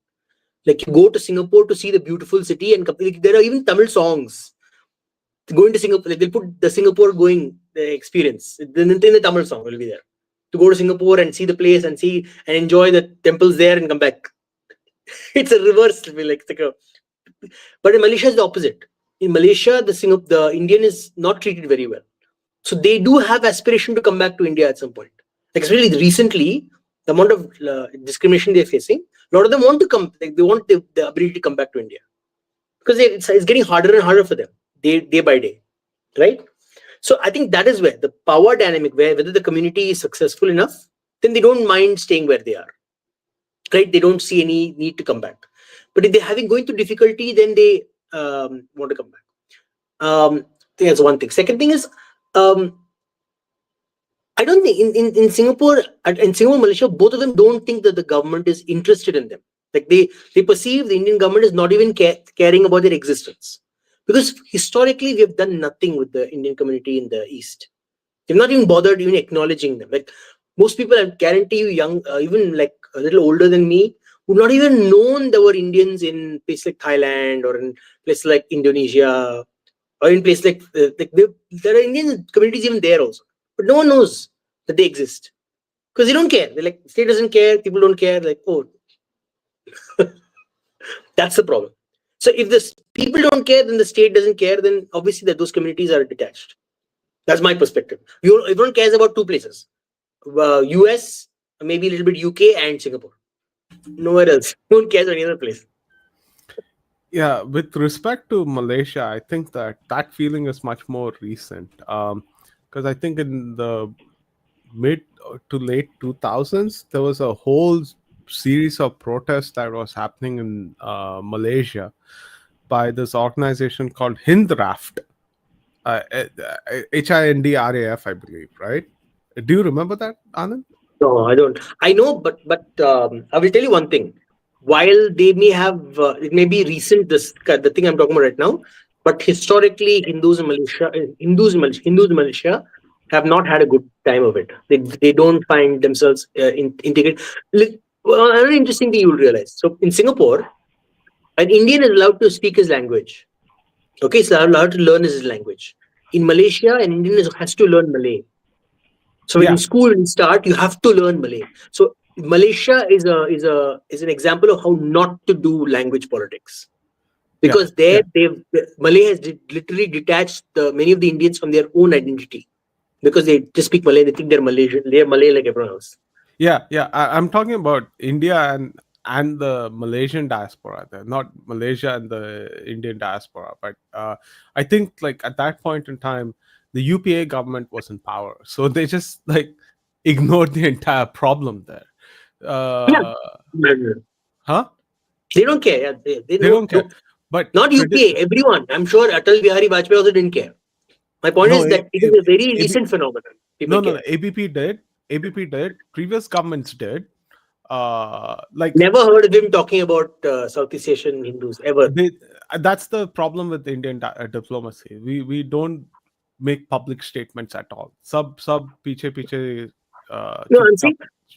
Like you go to Singapore to see the beautiful city, and there are even Tamil songs. Going to Singapore, like they'll put the Singapore going experience. Then the Tamil song will be there. To go to Singapore and see the place and see and enjoy the temples there and come back. It's a reverse, but in Malaysia it's the opposite. In Malaysia, the Indian is not treated very well. So they do have aspiration to come back to India at some point. Like especially recently, the amount of discrimination they're facing, a lot of them want to come. Like they want the ability to come back to India, because it's getting harder and harder for them day by day, right? So I think that is where the power dynamic, where whether the community is successful enough, then they don't mind staying where they are, right? They don't see any need to come back. But if they're going through difficulty, then they want to come back. I think that's one thing. Second thing is, I don't think in Singapore, Malaysia, both of them don't think that the government is interested in them. Like they perceive the Indian government is not even caring about their existence, because historically we have done nothing with the Indian community in the East. They've not even bothered even acknowledging them. Like most people, I guarantee you, young, even like a little older than me, would not even known there were Indians in places like Thailand or in places like Indonesia, or in places like there are Indian communities even there also, but no one knows that they exist because they don't care. They're like, state doesn't care, people don't care. Like, oh, that's the problem. So if the people don't care, then the state doesn't care. Then obviously that those communities are detached. That's my perspective. Everyone cares about two places: US, maybe a little bit UK, and Singapore. Nowhere else. No one cares about any other place. Yeah, with respect to Malaysia, I think that feeling is much more recent. Because I think in the mid to late 2000s, there was a whole series of protests that was happening in Malaysia by this organization called Hindraft, HINDRAF, I believe, right? Do you remember that, Anand? No, I don't. I know, but I will tell you one thing. While they may have, it may be recent, the thing I'm talking about right now, but historically, Hindus in Malaysia have not had a good time of it. They don't find themselves integrated. Well, another interesting thing you'll realize. So in Singapore, an Indian is allowed to speak his language. Okay, so allowed to learn his language. In Malaysia, an Indian has to learn Malay. So in school, in start, you have to learn Malay. So Malaysia is an example of how not to do language politics, because Malay has literally detached many of the Indians from their own identity, because they just speak Malay. They think they're Malaysian. They're Malay like everyone else. Yeah. I'm talking about India and the Malaysian diaspora, not Malaysia and the Indian diaspora. But I think like at that point in time, the UPA government was in power, so they just like ignored the entire problem there. Huh? They don't care. Yeah, they don't care. But not UPA. Everyone. I'm sure Atal Bihari Vajpayee also didn't care. My point is that it is a very recent phenomenon. No. ABP did. Previous governments did. Like never heard of him talking about Southeast Asian Hindus ever. That's the problem with Indian diplomacy. We don't make public statements at all. Sub piche. No, I'm saying,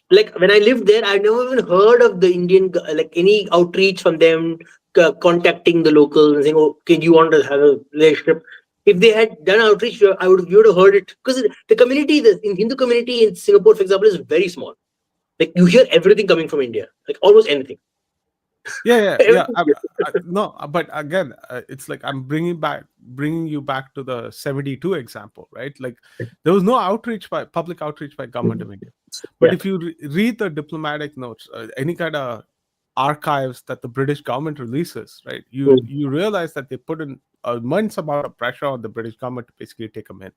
like when I lived there, I never even heard of the Indian, like any outreach from them, contacting the locals and saying, "Okay, do you want to have a relationship?" If they had done outreach, we would have heard it, because the community, the Hindu community in Singapore, for example, is very small. Like you hear everything coming from India, like almost anything. Yeah. No, but again, it's like I'm bringing you back to the 72 example, right? Like there was no public outreach by government of India. But if you read the diplomatic notes, any kind of archives that the British government releases, right? You realize that they put in a immense amount of pressure on the British government to basically take them in.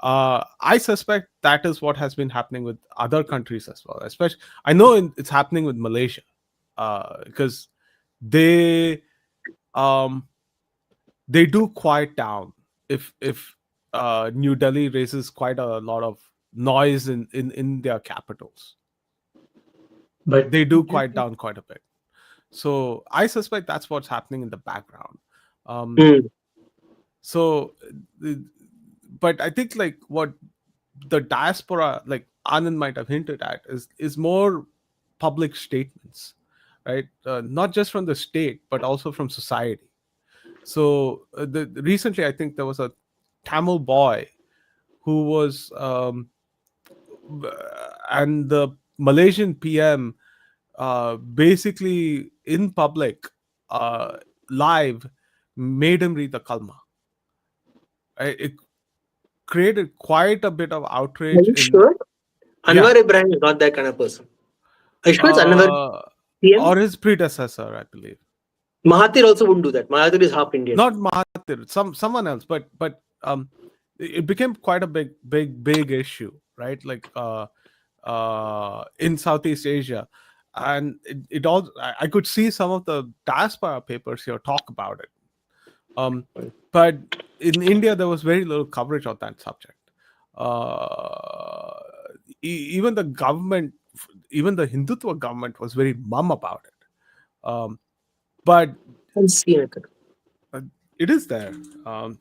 I suspect that is what has been happening with other countries as well. Especially, I know it's happening with Malaysia, because they they do quiet down if New Delhi raises quite a lot of noise in their capitals. But They do do you quiet think down quite a bit. So I suspect that's what's happening in the background. Mm. So, but I think like what the diaspora, like Anand might have hinted at, is more public statements, right? Not just from the state, but also from society. So recently, I think there was a Tamil boy who was, and the Malaysian PM basically in public, live, made him read the Kalma. It created quite a bit of Are outrage you in, sure? yeah, Anwar Ibrahim is not that kind of person. Are you sure it's Anwar uh, PM? or his predecessor, I believe. Mahathir also wouldn't do that. Mahathir is half Indian. Not Mahathir, someone else, but it became quite a big issue, right? Like in Southeast Asia, and it all I could see some of the diaspora papers here talk about it. But in India, there was very little coverage on that subject. Even the government, even the Hindutva government, was very mum about it. But I don't see anything. it is there. I'm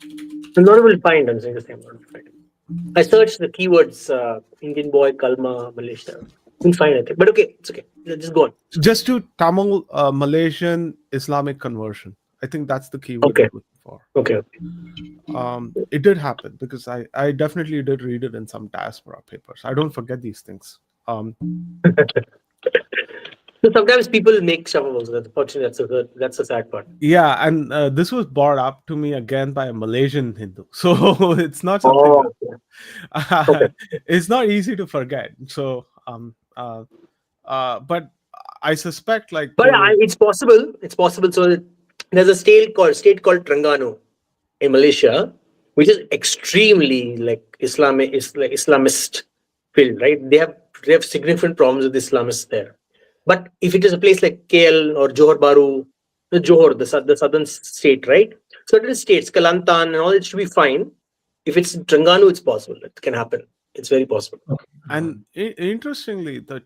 not able to find. I'm saying the same. I'm not able to find. I searched the keywords Indian boy, Kalma, Malaysia. Couldn't find anything. But okay, it's okay. Let's just go on. Just to Tamil Malaysian Islamic conversion. I think that's the keyword Okay. we're looking for. Okay. It did happen because I definitely did read it in some diaspora papers. I don't forget these things. So sometimes people make stuff also. That's unfortunately that's a sad part. Yeah, and this was brought up to me again by a Malaysian Hindu, so it's not something. Oh, okay. It's not easy to forget. So, but I suspect like. But it's possible. It's possible. So there's a state called Terengganu in Malaysia, which is extremely like Islamist filled, right? They have significant problems with Islamists there. But if it is a place like KL or Johor Bahru, the southern state, right? Certain states, Kelantan and all, it should be fine. If it's Terengganu, it's possible. It can happen. It's very possible. okay. And interestingly, the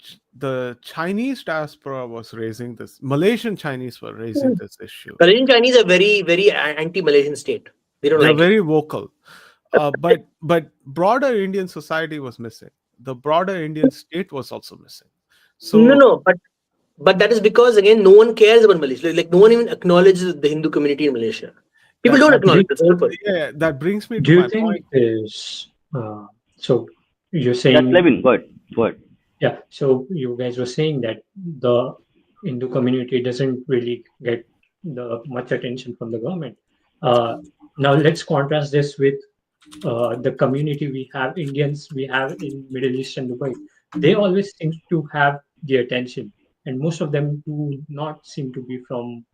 Chinese diaspora was raising this. Malaysian Chinese were raising this issue. Malaysian Chinese are very, very anti-Malaysian state. They don't They're like it. very vocal. But broader Indian society was missing. The broader Indian state was also missing. So No, but that is because again, no one cares about Malaysia. Like no one even acknowledges the Hindu community in Malaysia. People don't acknowledge this. Yeah, that brings me Do to you my think point. there's so you're That's saying Levin. Go ahead. yeah, so you guys were saying that the Hindu community doesn't really get the much attention from the government. Now let's contrast this with the community we have, Indians we have in Middle East and Dubai. They always seem to have the attention, and most of them do not seem to be from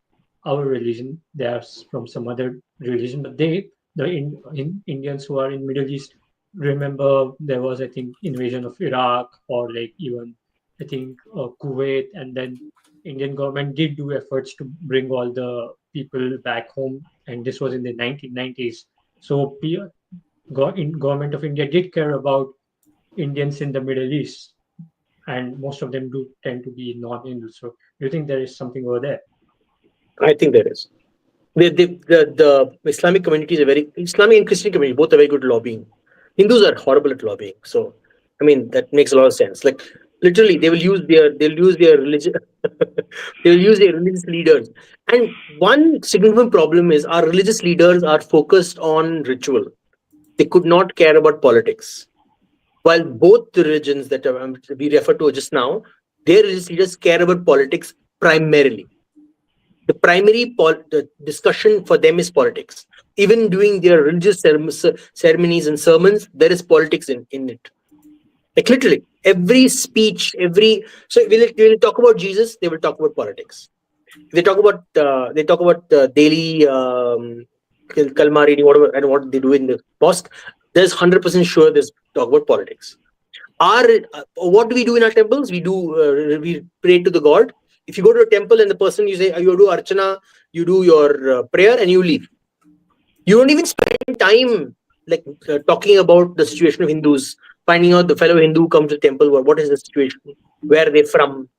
our religion. They are from some other religion, but Indians who are in Middle East remember there was, I think, invasion of Iraq or like even I think Kuwait, and then Indian government did do efforts to bring all the people back home, and this was in the 1990s. So government of India did care about Indians in the Middle East, and most of them do tend to be non-Hindus. So do you think there is something over there? I think there is. The Islamic community is a very Islamic and Christian community, both are very good at lobbying. Hindus are horrible at lobbying. So I mean that makes a lot of sense. Like literally they'll use their religion they'll use their religious leaders. And one significant problem is our religious leaders are focused on ritual. They could not care about politics. While both the religions that we refer to just now, their religious leaders care about politics primarily. The primary the discussion for them is politics. Even during their religious ceremonies and sermons, there is politics in it. Like literally, every speech, so we'll talk about Jesus, they will talk about politics. They talk about daily kalma reading, whatever, and what they do in the mosque. There's 100% sure there's talk about politics. What do we do in our temples? We pray to the God. If you go to a temple and the person you say you do archana, you do your prayer and you leave. You don't even spend time like talking about the situation of Hindus, finding out the fellow Hindu comes to temple. What is the situation? Where are they from?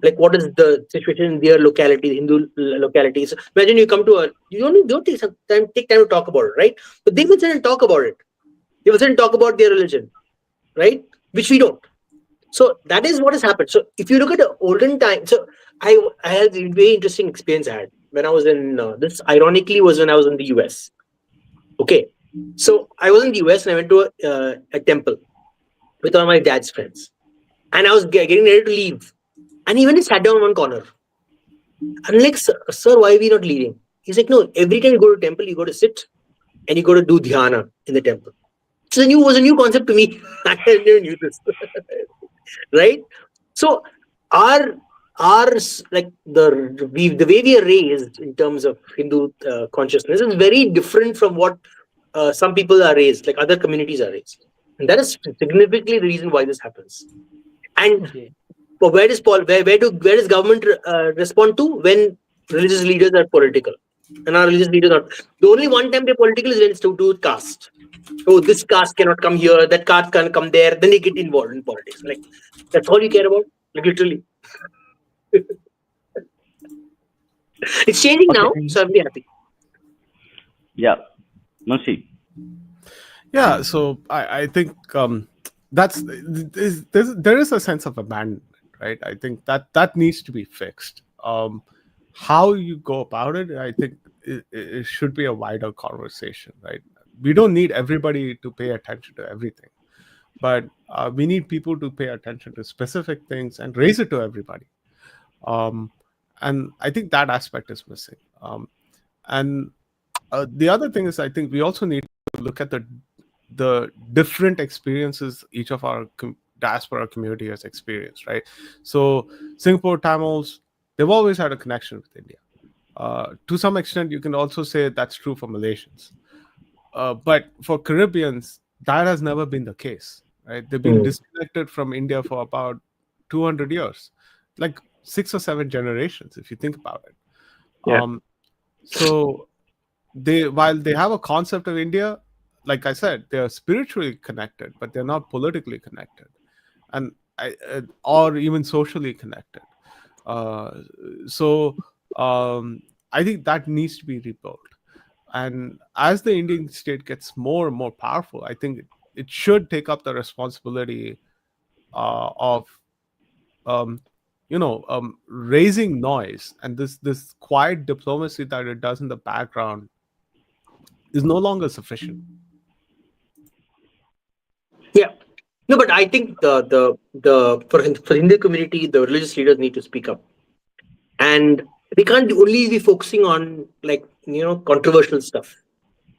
Like what is the situation in their locality, Hindu localities? Imagine you come to don't take time to talk about it, right? But they will sit and talk about it. They will sit and talk about their religion, right? Which we don't. So that is what has happened. So if you look at the olden times, so I had a very interesting experience I had when I was in this. Ironically, was when I was in the US. Okay, so I was in the US and I went to a temple with all my dad's friends, and I was getting ready to leave, and he went and sat down in one corner. I'm like, sir, why are we not leaving? He's like, no, every time you go to temple, you go to sit and you go to do dhyana in the temple. Was a new concept to me. I never knew this. Right? So our like the way we are raised in terms of Hindu consciousness is very different from what some people are raised, like other communities are raised, and that is significantly the reason why this happens. And Okay. where does government respond to when religious leaders are political, and our religious leaders are the only one time they're political is when it's to do with caste. Oh, this caste cannot come here, that caste can't come there. Then they get involved in politics. Like that's all you care about, like literally. It's changing Okay. now, so I'm really happy. Yeah. Munshi. Yeah, so I think there is a sense of abandonment, right? I think that needs to be fixed. How you go about it, I think it should be a wider conversation, right? We don't need everybody to pay attention to everything, but we need people to pay attention to specific things and raise it to everybody. And I think that aspect is missing. And the other thing is, I think we also need to look at the different experiences each of our diaspora community has experienced, right? So Singapore Tamils, they've always had a connection with India. To some extent, you can also say that's true for Malaysians. But for Caribbeans, that has never been the case, right? They've been disconnected from India for about 200 years, like 6 or 7 generations, if you think about it. Yeah. So while they have a concept of India, like I said, they are spiritually connected, but they're not politically connected, and or even socially connected. So I think that needs to be rebuilt. And as the Indian state gets more and more powerful, I think it should take up the responsibility of raising noise, and this quiet diplomacy that it does in the background is no longer sufficient. Yeah. No, but I think for Hindu community, the religious leaders need to speak up, and they can't only be focusing on like controversial stuff,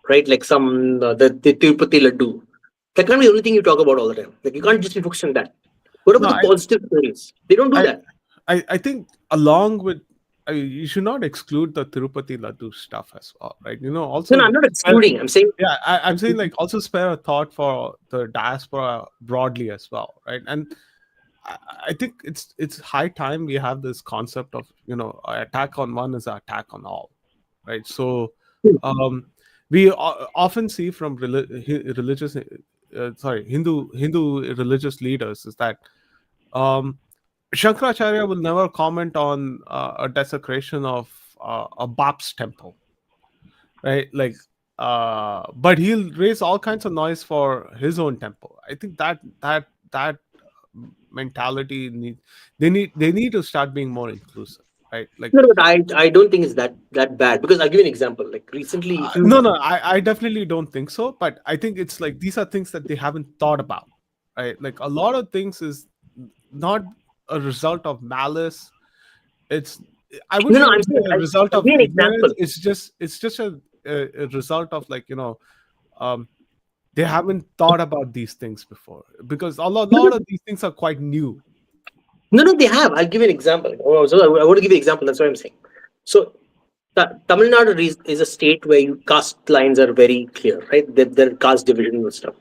right? Like the Tirupati Laddu. That can't be the only thing you talk about all the time. Like you can't just be focused on that. What about No, the positive stories? They don't do that. I think along with you should not exclude the Tirupati Laddu stuff as well, right? Also No, I'm not excluding. I'm saying yeah, I'm saying like also spare a thought for the diaspora broadly as well, right? And I think it's high time we have this concept of attack on one is an attack on all, right? So we often see from religious Hindu religious leaders is that Shankaracharya will never comment on a desecration of a Bap's temple, right? Like, but he'll raise all kinds of noise for his own temple. I think that mentality they need to start being more inclusive, right? Like, no, but I don't think it's that bad because I'll give you an example. Like recently, if you no, I definitely don't think so. But I think it's like these are things that they haven't thought about, right? Like a lot of things is not a result of malice. I wouldn't no, even I'm say saying a result I'll of give you an ignorance. example. It's just a result of like they haven't thought about these things before because a lot of these things are quite new. No, they have. I'll give you an example. So I want to give you an example. That's what I'm saying. So Tamil Nadu is a state where caste lines are very clear, right? There are caste division and stuff.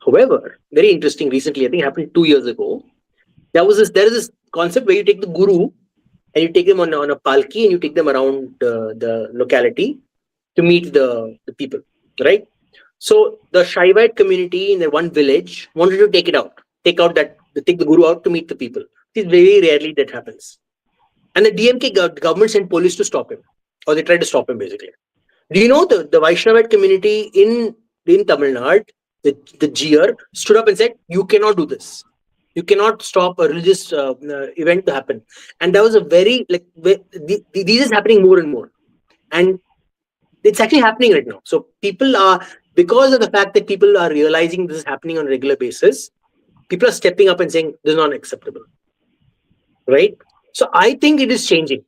However, very interesting. Recently, I think it happened 2 years ago. There is this concept where you take the guru and you take them on a palki and you take them around the locality, to meet the people, right? So the Shaivite community in the one village wanted to take take the guru out to meet the people. It is very rarely that happens. And the DMK government sent police to stop him, or they tried to stop him basically. Do you know the Vaishnavite community in Tamil Nadu, the GR stood up and said, "You cannot do this. You cannot stop a religious event to happen." And that was a very this is happening more and more, and it's actually happening right now. So people are, because of the fact that people are realizing this is happening on a regular basis, people are stepping up and saying this is not acceptable, right? So I think it is changing.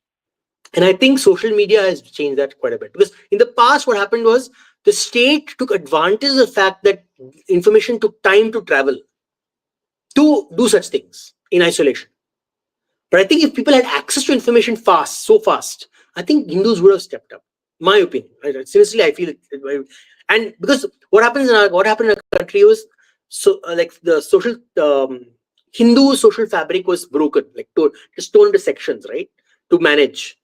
And I think social media has changed that quite a bit, because in the past, what happened was the state took advantage of the fact that information took time to travel to do such things in isolation. But I think if people had access to information so fast, I think Hindus would have stepped up. My opinion. Seriously, I feel it. And because what happened in our country was like the social Hindu social fabric was broken, like just torn into sections, right, to manage.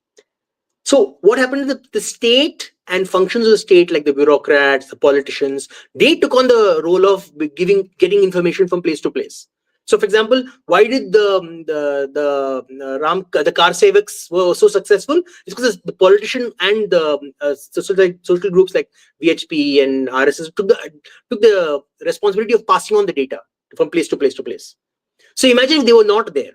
So what happened to the state and functions of the state, like the bureaucrats, the politicians, they took on the role of getting information from place to place. So, for example, why did the car sevaks were so successful? It's because the politician and the social groups like VHP and RSS took the responsibility of passing on the data from place to place to place. So imagine if they were not there.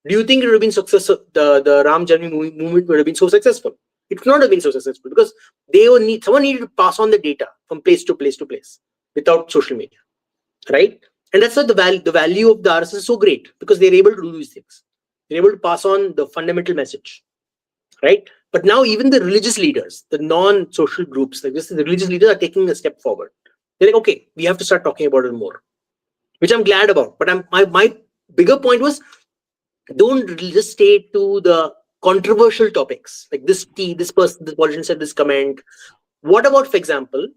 Do you think it would have been successful? The Ram Janmabhoomi movement would have been so successful? It would not have been so successful because someone needed to pass on the data from place to place to place without social media, right? And that's why the value of the RSS is so great, because they're able to do these things. They're able to pass on the fundamental message, right? But now even the religious leaders, the non-social groups, like this, the religious leaders are taking a step forward. They're like, okay, we have to start talking about it more, which I'm glad about. But my bigger point was, don't just stay to the controversial topics like this person, this politician said this comment. What about, for example,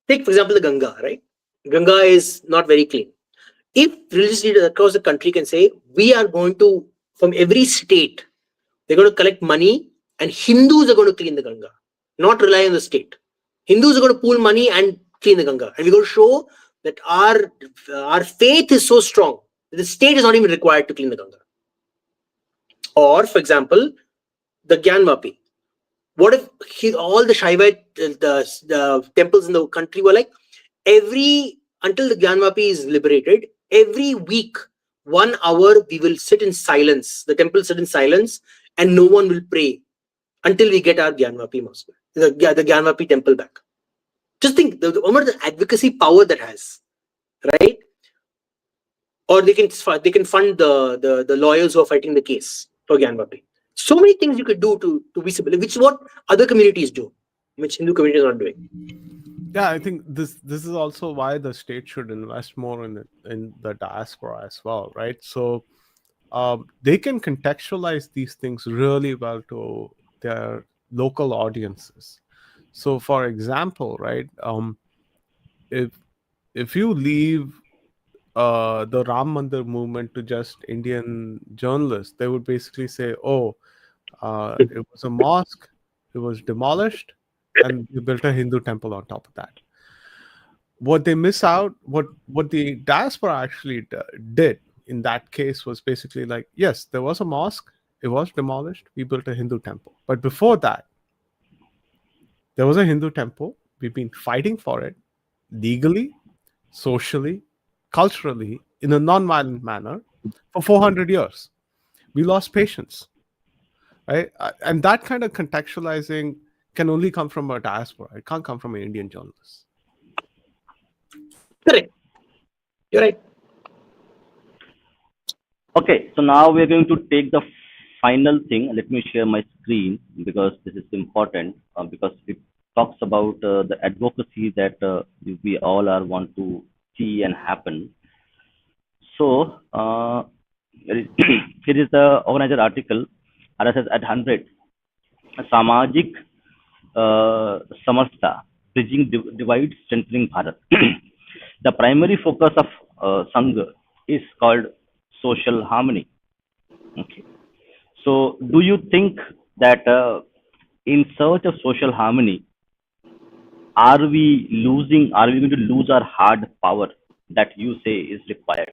the Ganga, right? Ganga is not very clean. If religious leaders across the country can say, we are going to, from every state, they're going to collect money and Hindus are going to clean the Ganga, not rely on the state. Hindus are going to pool money and clean the Ganga. And we're going to show that our faith is so strong that the state is not even required to clean the Ganga. Or, for example, the Gyanvapi. What if all the Shaivite the temples in the country were like, until the Gyanvapi is liberated, every week, 1 hour, we will sit in silence. The temple sit in silence, and no one will pray until we get our Gyanvapi mosque, the Gyanvapi temple back. Just think the advocacy power that has, right? Or they can fund the lawyers who are fighting the case for Gyanvapi. So many things you could do to be civil, which is what other communities do, which Hindu communities are not doing. Yeah, I think this is also why the state should invest more in the diaspora as well, right? So they can contextualize these things really well to their local audiences. So, for example, right, if you leave the Ram Mandir movement to just Indian journalists, they would basically say, "Oh, it was a mosque, it was demolished, and we built a Hindu temple on top of that." What they miss out, what the diaspora actually did in that case was basically like, yes, there was a mosque, it was demolished, we built a Hindu temple. But before that, there was a Hindu temple. We've been fighting for it legally, socially, culturally, in a non-violent manner for 400 years. We lost patience, right? And that kind of contextualizing can only come from a diaspora. It can't come from an Indian journalist. Correct. You're right. Okay, so now we're going to take the final thing. Let me share my screen because this is important, because it talks about the advocacy that we all are want to see and happen. So here is the organizer article, RSS at 100, Samajik Samartha, Bridging Divide, Strengthening Bharat. The primary focus of Sangha is called social harmony. Okay. So, do you think that in search of social harmony, are we losing? Are we going to lose our hard power that you say is required?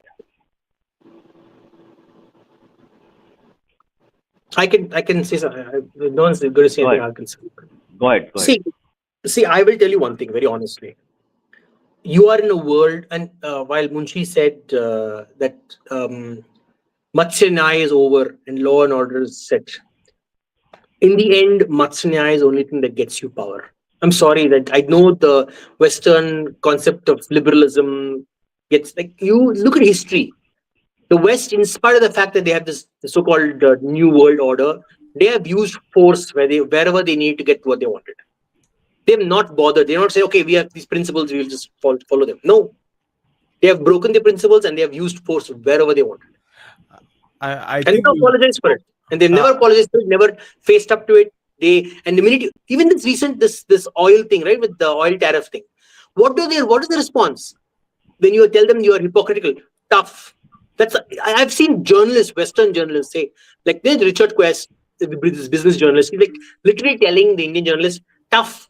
I can say something. No one's going to say Go anything. ahead. I can say. Go ahead. Go ahead. See, see, I will tell you one thing very honestly. You are in a world, and while Munshi said that Matsya Nyaya is over and law and order is set, in the end, Matsya Nyaya is the only thing that gets you power. I'm sorry that I know the Western concept of liberalism gets like you look at history. The West, in spite of the fact that they have this so-called new world order, they have used force wherever they need to get what they wanted. They have not bothered. They not say, okay, we have these principles, we will just follow them. No, they have broken the principles and they have used force wherever they wanted. I And think never apologized for it. And they've never apologized for it, never faced up to it. And the minute even this recent this oil thing, right, with the oil tariff thing, what is the response when you tell them you are hypocritical? Tough. I've seen journalists, Western journalists say, like there's Richard Quest, this business journalist, he's like literally telling the Indian journalist, tough,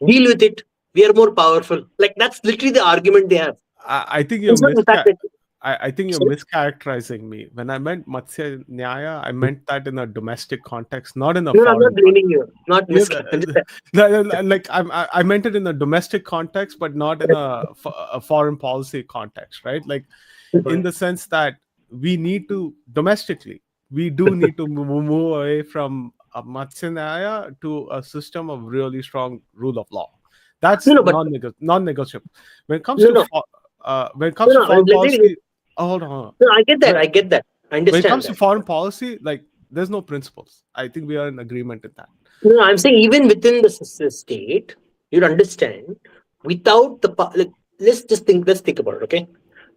deal with it. We are more powerful. Like that's literally the argument they have. I think It's not the fact that I think you're sorry? mischaracterizing me. When I meant Matsya Nyaya, I meant that in a domestic context, not in a No, I'm not foreign blaming you. Not Yeah, I'm just like I meant it in a domestic context, but not in a foreign policy context, right? Like in the sense that we need to domestically, we do need to move away from a Matsinaya to a system of really strong rule of law. That's but non-negotiable. When it comes no, to no, when it comes to no. foreign policy, hold on. No, I get that. When, I get that. I when it understand comes to that. foreign policy, like there's no principles. I think we are in agreement in that. No, I'm saying even within the state, you'd understand without the like, let's think about it. Okay,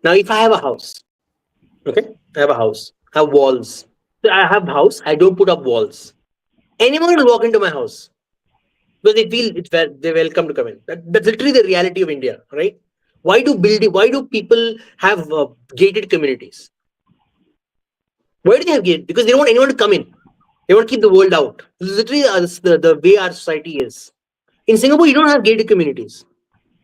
now if I have a house, okay, I have a house, I have walls. So I have house. I don't put up walls. Anyone will walk into my house because they feel they're welcome to come in. That's literally the reality of India, right? Why do people have gated communities? Why do they have gated? Because they don't want anyone to come in. They want to keep the world out. Literally, the way our society is. In Singapore, you don't have gated communities.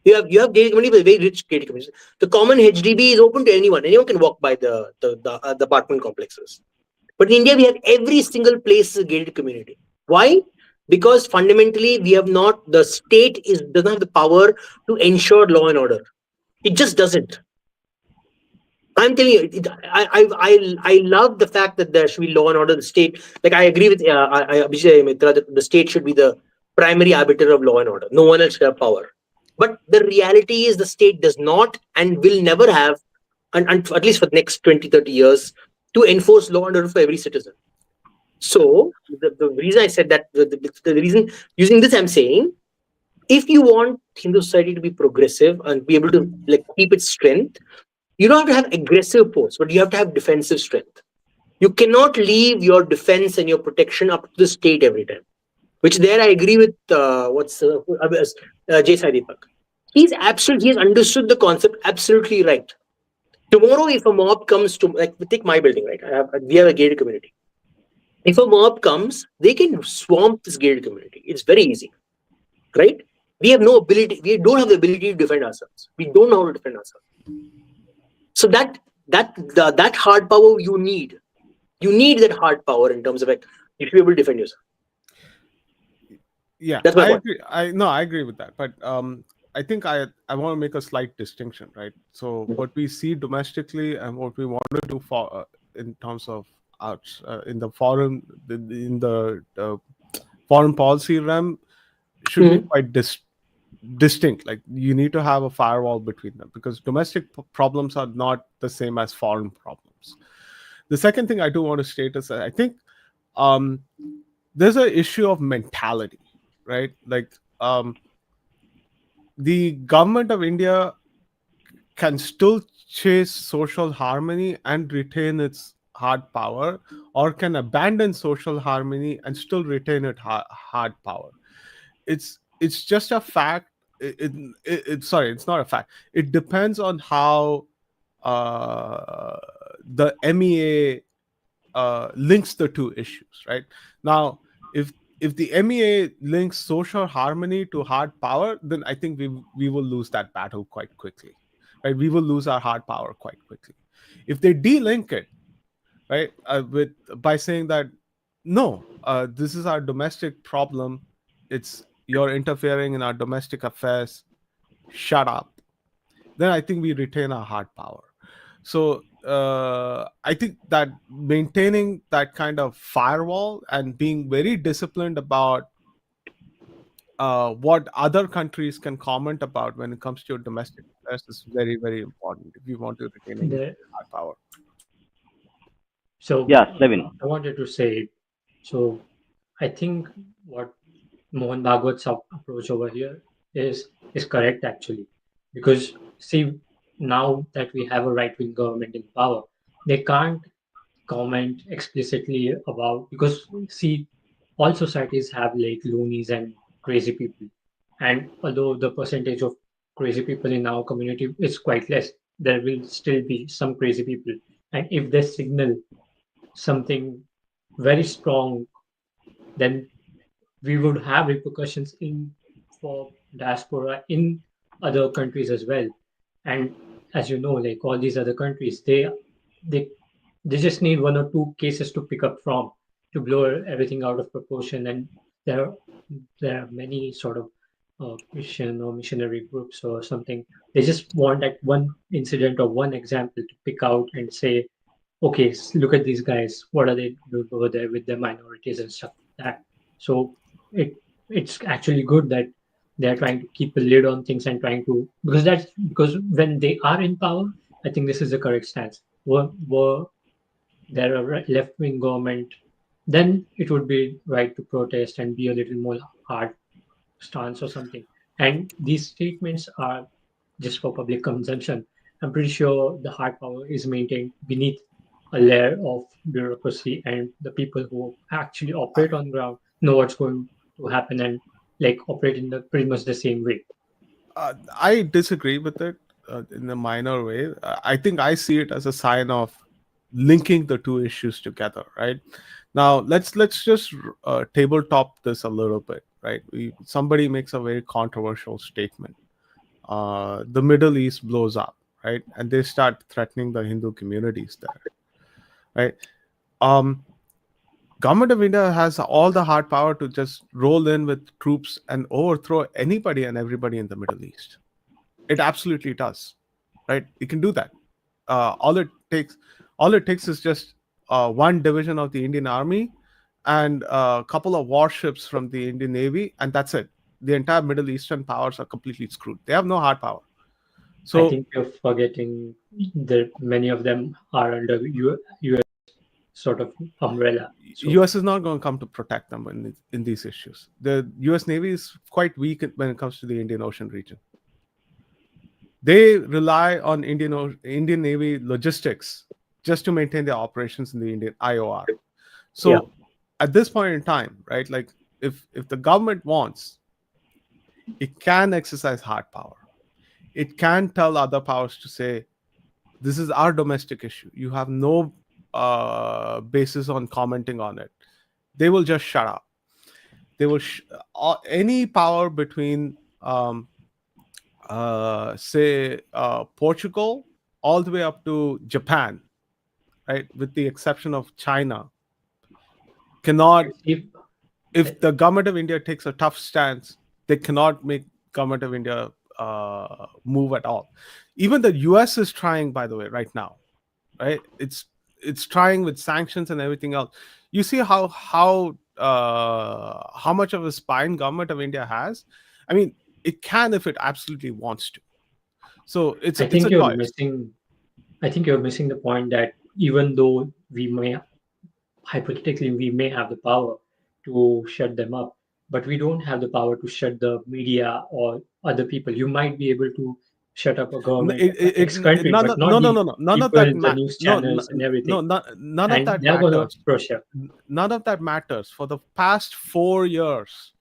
You have gated communities, but very rich gated communities. The common HDB is open to anyone. Anyone can walk by the apartment complexes. But in India, we have every single place is a gated community. Why? Because fundamentally, we have not. The state doesn't have the power to ensure law and order. It just doesn't. I'm telling you, I love the fact that there should be law and order. The state, like I agree with Abhishek Mitra, that the state should be the primary arbiter of law and order. No one else should have power. But the reality is the state does not and will never have, and at least for the next 20, 30 years, to enforce law and order for every citizen. So the reason I said that, the reason using this, I'm saying, if you want Hindu society to be progressive and be able to like keep its strength, you don't have to have aggressive force, but you have to have defensive strength. You cannot leave your defense and your protection up to the state every time. Which there I agree with Jay Sai Deepak. He has understood the concept absolutely right. Tomorrow, if a mob comes to like take my building, right? We have a gated community. If a mob comes, they can swamp this gated community. It's very easy, right? We have no ability. We don't have the ability to defend ourselves. We don't know how to defend ourselves. So that hard power you need. You need that hard power in terms of like you should be able to defend yourself. Yeah, That's my I point. agree. I agree with that. But I think I want to make a slight distinction, right? So what we see domestically and what we want to do for in terms of in the foreign in the foreign policy realm should be quite distinct. Like you need to have a firewall between them because domestic problems are not the same as foreign problems. The second thing I do want to state is that I think there's an issue of mentality, right? Like the government of India can still chase social harmony and retain its hard power, or can abandon social harmony and still retain its hard power. It's just a fact. Sorry, it's not a fact. It depends on how the MEA links the two issues, right? Now, if if the MEA links social harmony to hard power, then I think we will lose that battle quite quickly, right? We will lose our hard power quite quickly. If they de-link it, right, with by saying that no, this is our domestic problem, it's you're interfering in our domestic affairs, shut up, then I think we retain our hard power. So I think that maintaining that kind of firewall and being very disciplined about what other countries can comment about when it comes to your domestic affairs is very, very important if you want to retain any The, hard power. so Yeah, Levin. I wanted to say, so I think what Mohan Bhagwat's approach over here is correct actually, because see, now that we have a right-wing government in power, they can't comment explicitly about, because see, all societies have like loonies and crazy people, and although the percentage of crazy people in our community is quite less, there will still be some crazy people, and if they signal something very strong, then we would have repercussions in for diaspora in other countries as well. And as you know, like all these other countries, they they just need one or two cases to pick up from to blow everything out of proportion. And there there are many sort of Christian or missionary groups or something. They just want that one incident or one example to pick out and say, okay, look at these guys. What are they doing over there with their minorities and stuff like that? So it it's actually good that they're trying to keep a lid on things and trying to, because when they are in power, I think this is the correct stance. Were there a left wing government, then it would be right to protest and be a little more hard stance or something. And these statements are just for public consumption. I'm pretty sure the hard power is maintained beneath a layer of bureaucracy, and the people who actually operate on ground know what's going to happen and like operate in the pretty much the same way. I disagree with it in a minor way. I think I see it as a sign of linking the two issues together. Right now, let's just tabletop this a little bit. Right, somebody makes a very controversial statement. The Middle East blows up, right, and they start threatening the Hindu communities there. Right, government of India has all the hard power to just roll in with troops and overthrow anybody and everybody in the Middle East. It absolutely does, right? It can do that. All it takes is just one division of the Indian Army and a couple of warships from the Indian Navy, and that's it. The entire Middle Eastern powers are completely screwed. They have no hard power. I So think you're forgetting that many of them are under US sort of umbrella. So US is not going to come to protect them in these issues. The US Navy is quite weak when it comes to the Indian Ocean region. They rely on Indian Navy logistics just to maintain their operations in the Indian IOR. So Yeah. at this point in time, right, like if the government wants, it can exercise hard power. It can tell other powers to say, this is our domestic issue. You have no basis on commenting on it. They will just shut up. They will any power between say Portugal all the way up to Japan, right, with the exception of China, cannot, if the government of India takes a tough stance, they cannot make government of India move at all. Even the US is trying, by the way, right now, right? It's trying with sanctions and everything else. You see how much of a spine government of India has. I mean, it can if it absolutely wants to. So it's I a think you're choice. missing. I think you're missing the point that even though we may hypothetically we may have the power to shut them up, but we don't have the power to shut the media or other people. You might be able to shut up a government of the next country, None but of, not the no, none of people, that the news channels, and everything. none of And that they're gonna matters. pressure. None of that matters. For the past 4 years,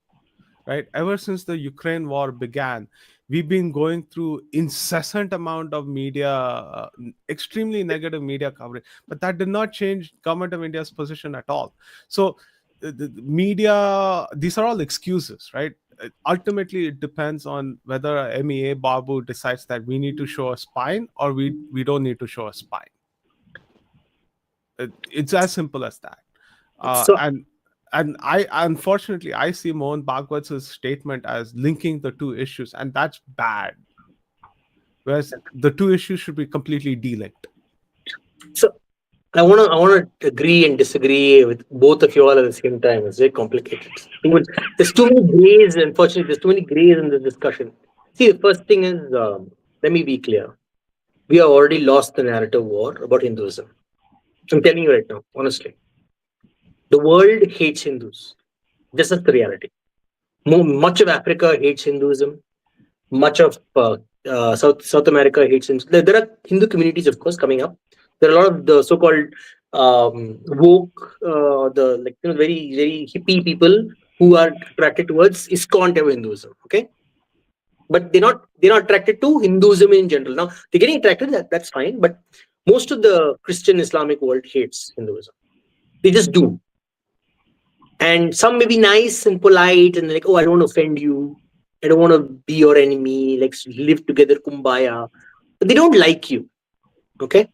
right, ever since the Ukraine war began, we've been going through incessant amount of media, extremely negative media coverage, but that did not change government of India's position at all. So the media, these are all excuses, right? Ultimately, it depends on whether a MEA Babu decides that we need to show a spine or we don't need to show a spine. It's as simple as that. So And I, unfortunately, I see Mohan Bhagwat's statement as linking the two issues, and that's bad. Whereas the two issues should be completely delinked. so I wanna agree and disagree with both of you all at the same time. It's very complicated. There's too many grays. Unfortunately, there's too many grays in the discussion. See, the first thing is, let me be clear. We have already lost the narrative war about Hinduism. I'm telling you right now, honestly. The world hates Hindus. This is the reality. Much of Africa hates Hinduism. Much of South America hates Hinduism. There are Hindu communities, of course, coming up. There are a lot of the so-called woke, very very hippie people who are attracted towards ISKCON type of Hinduism. Okay, but they're not attracted to Hinduism in general. Now they're getting attracted. That's fine. But most of the Christian Islamic world hates Hinduism. They just do. And some may be nice and polite and like, oh, I don't want to offend you. I don't want to be your enemy. Let's live together, kumbaya. But they don't like you. Okay.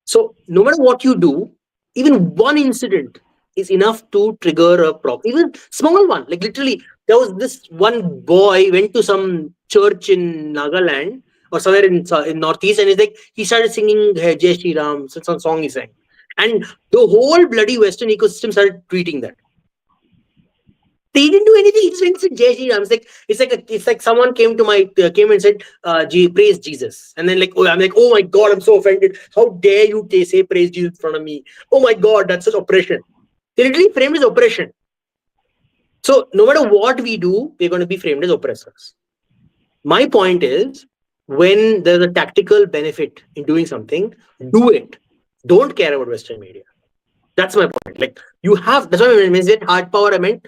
So no matter what you do, even one incident is enough to trigger a problem. Even small one. Like literally, there was this one boy went to some church in Nagaland or somewhere in Northeast, and he started singing Jai Shri Ram, some song he sang. And the whole bloody Western ecosystem started tweeting that. They didn't do anything. He just went to Jai Shri Ram. It's like someone came and said, praise Jesus. And then I'm like, oh my God, I'm so offended. How dare you say praise Jesus in front of me? Oh my God, that's such oppression. They literally framed as oppression. So no matter what we do, we're going to be framed as oppressors. My point is, when there's a tactical benefit in doing something, do it. Don't care about Western media. That's my point. That's why when I said hard power, I meant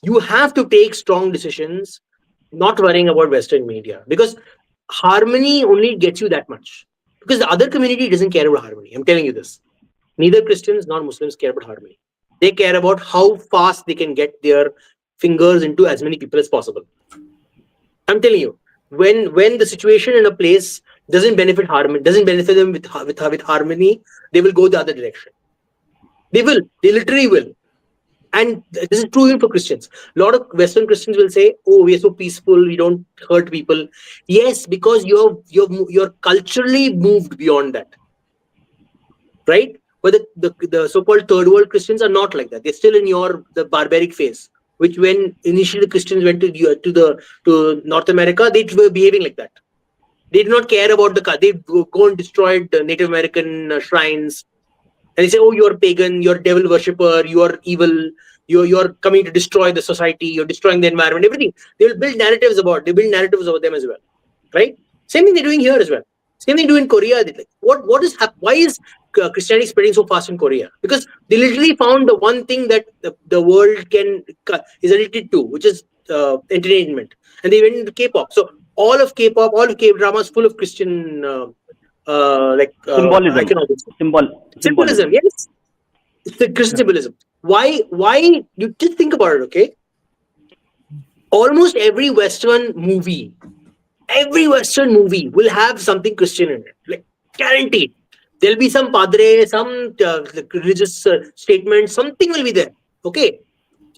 you have to take strong decisions, not worrying about Western media, because harmony only gets you that much. Because the other community doesn't care about harmony. I'm telling you this. Neither Christians nor Muslims care about harmony. They care about how fast they can get their fingers into as many people as possible. I'm telling you, when the situation in a place doesn't benefit them with harmony, they will go the other direction. They literally will. And this is true even for Christians. A lot of Western Christians will say, oh, we are so peaceful, we don't hurt people. Yes, because you're culturally moved beyond that. Right? But the so-called third world Christians are not like that. They're still in the barbaric phase, which when initially the Christians went to North America, they were behaving like that. They did not care about they go and destroyed Native American shrines. And they say, oh, you're pagan, you're devil worshipper, you're evil, you're coming to destroy the society, you're destroying the environment, everything. They build narratives about them as well. Right? Same thing they're doing here as well. Same thing they do in Korea. Why is Christianity spreading so fast in Korea? Because they literally found the one thing that the world is addicted to, which is entertainment. And they went into K-pop. So all of K-pop, all of K-drama is full of Christian symbolism. Yes, it's the Christian symbolism. Why? You just think about it. Okay, almost every Western movie will have something Christian in it, like guaranteed. There'll be some padre, some religious statement, something will be there. Okay.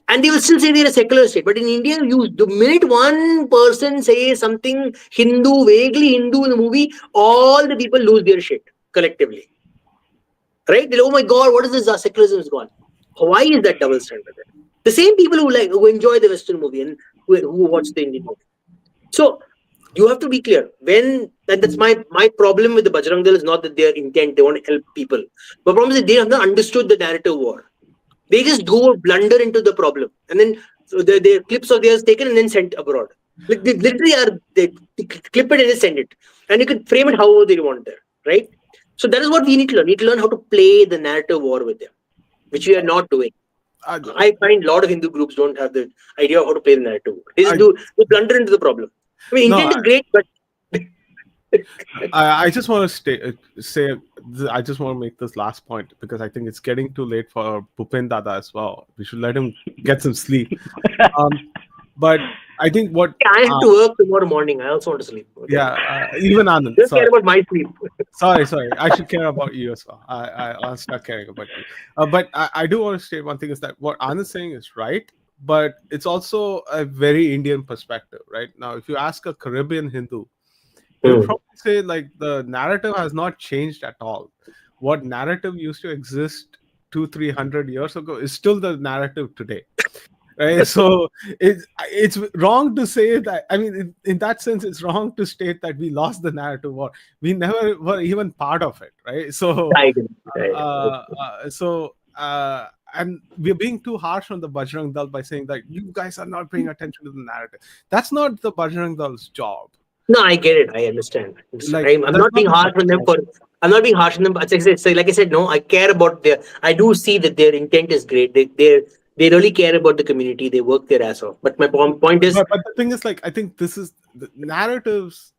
And they will still say they're a secular state. But in India, the minute one person says something vaguely Hindu in the movie, all the people lose their shit collectively. Right? They're like, oh my God, what is this? Secularism is gone. Why is that double standard? The same people who enjoy the Western movie and who watch the Indian movie. So you have to be clear. That's my problem with the Bajrang Dal is not that their intent, they want to help people. My problem is that they have not understood the narrative war. They just go blunder into the problem, and then the clips of theirs taken and then sent abroad. Like they literally they clip it and then send it, and you can frame it however they want there, right? So that is what we need to learn. We need to learn how to play the narrative war with them, which we are not doing. I find a lot of Hindu groups don't have the idea of how to play the narrative war. They just they blunder into the problem. I mean, intent is great, but I just want to I just want to make this last point because I think it's getting too late for Bhupen Dada as well. We should let him get some sleep. But I think what, I have to work tomorrow morning. I also want to sleep. Okay. even Anand, Just sorry, care about my sleep. sorry, I should care about you as well. I'll start caring about you. But I do want to state one thing is that what Anand's saying is right, but it's also a very Indian perspective, right? Now, if you ask a Caribbean Hindu, he'll probably say like the narrative has not changed at all. What narrative used to exist 200-300 years ago is still the narrative today, right? So it's wrong to say that. I mean, in that sense, it's wrong to state that we lost the narrative war. We never were even part of it, right? So I agree. and we're being too harsh on the Bajrang Dal by saying that you guys are not paying attention to the narrative. That's not the Bajrang Dal's job. No, I get it. I understand. Like, I'm that's not being not the harsh on them for. I'm not being harsh on them. But like I said, no, I care about their. I do see that their intent is great. They really care about the community. They work their ass off. But my point is, but the thing is, like, I think this is the narratives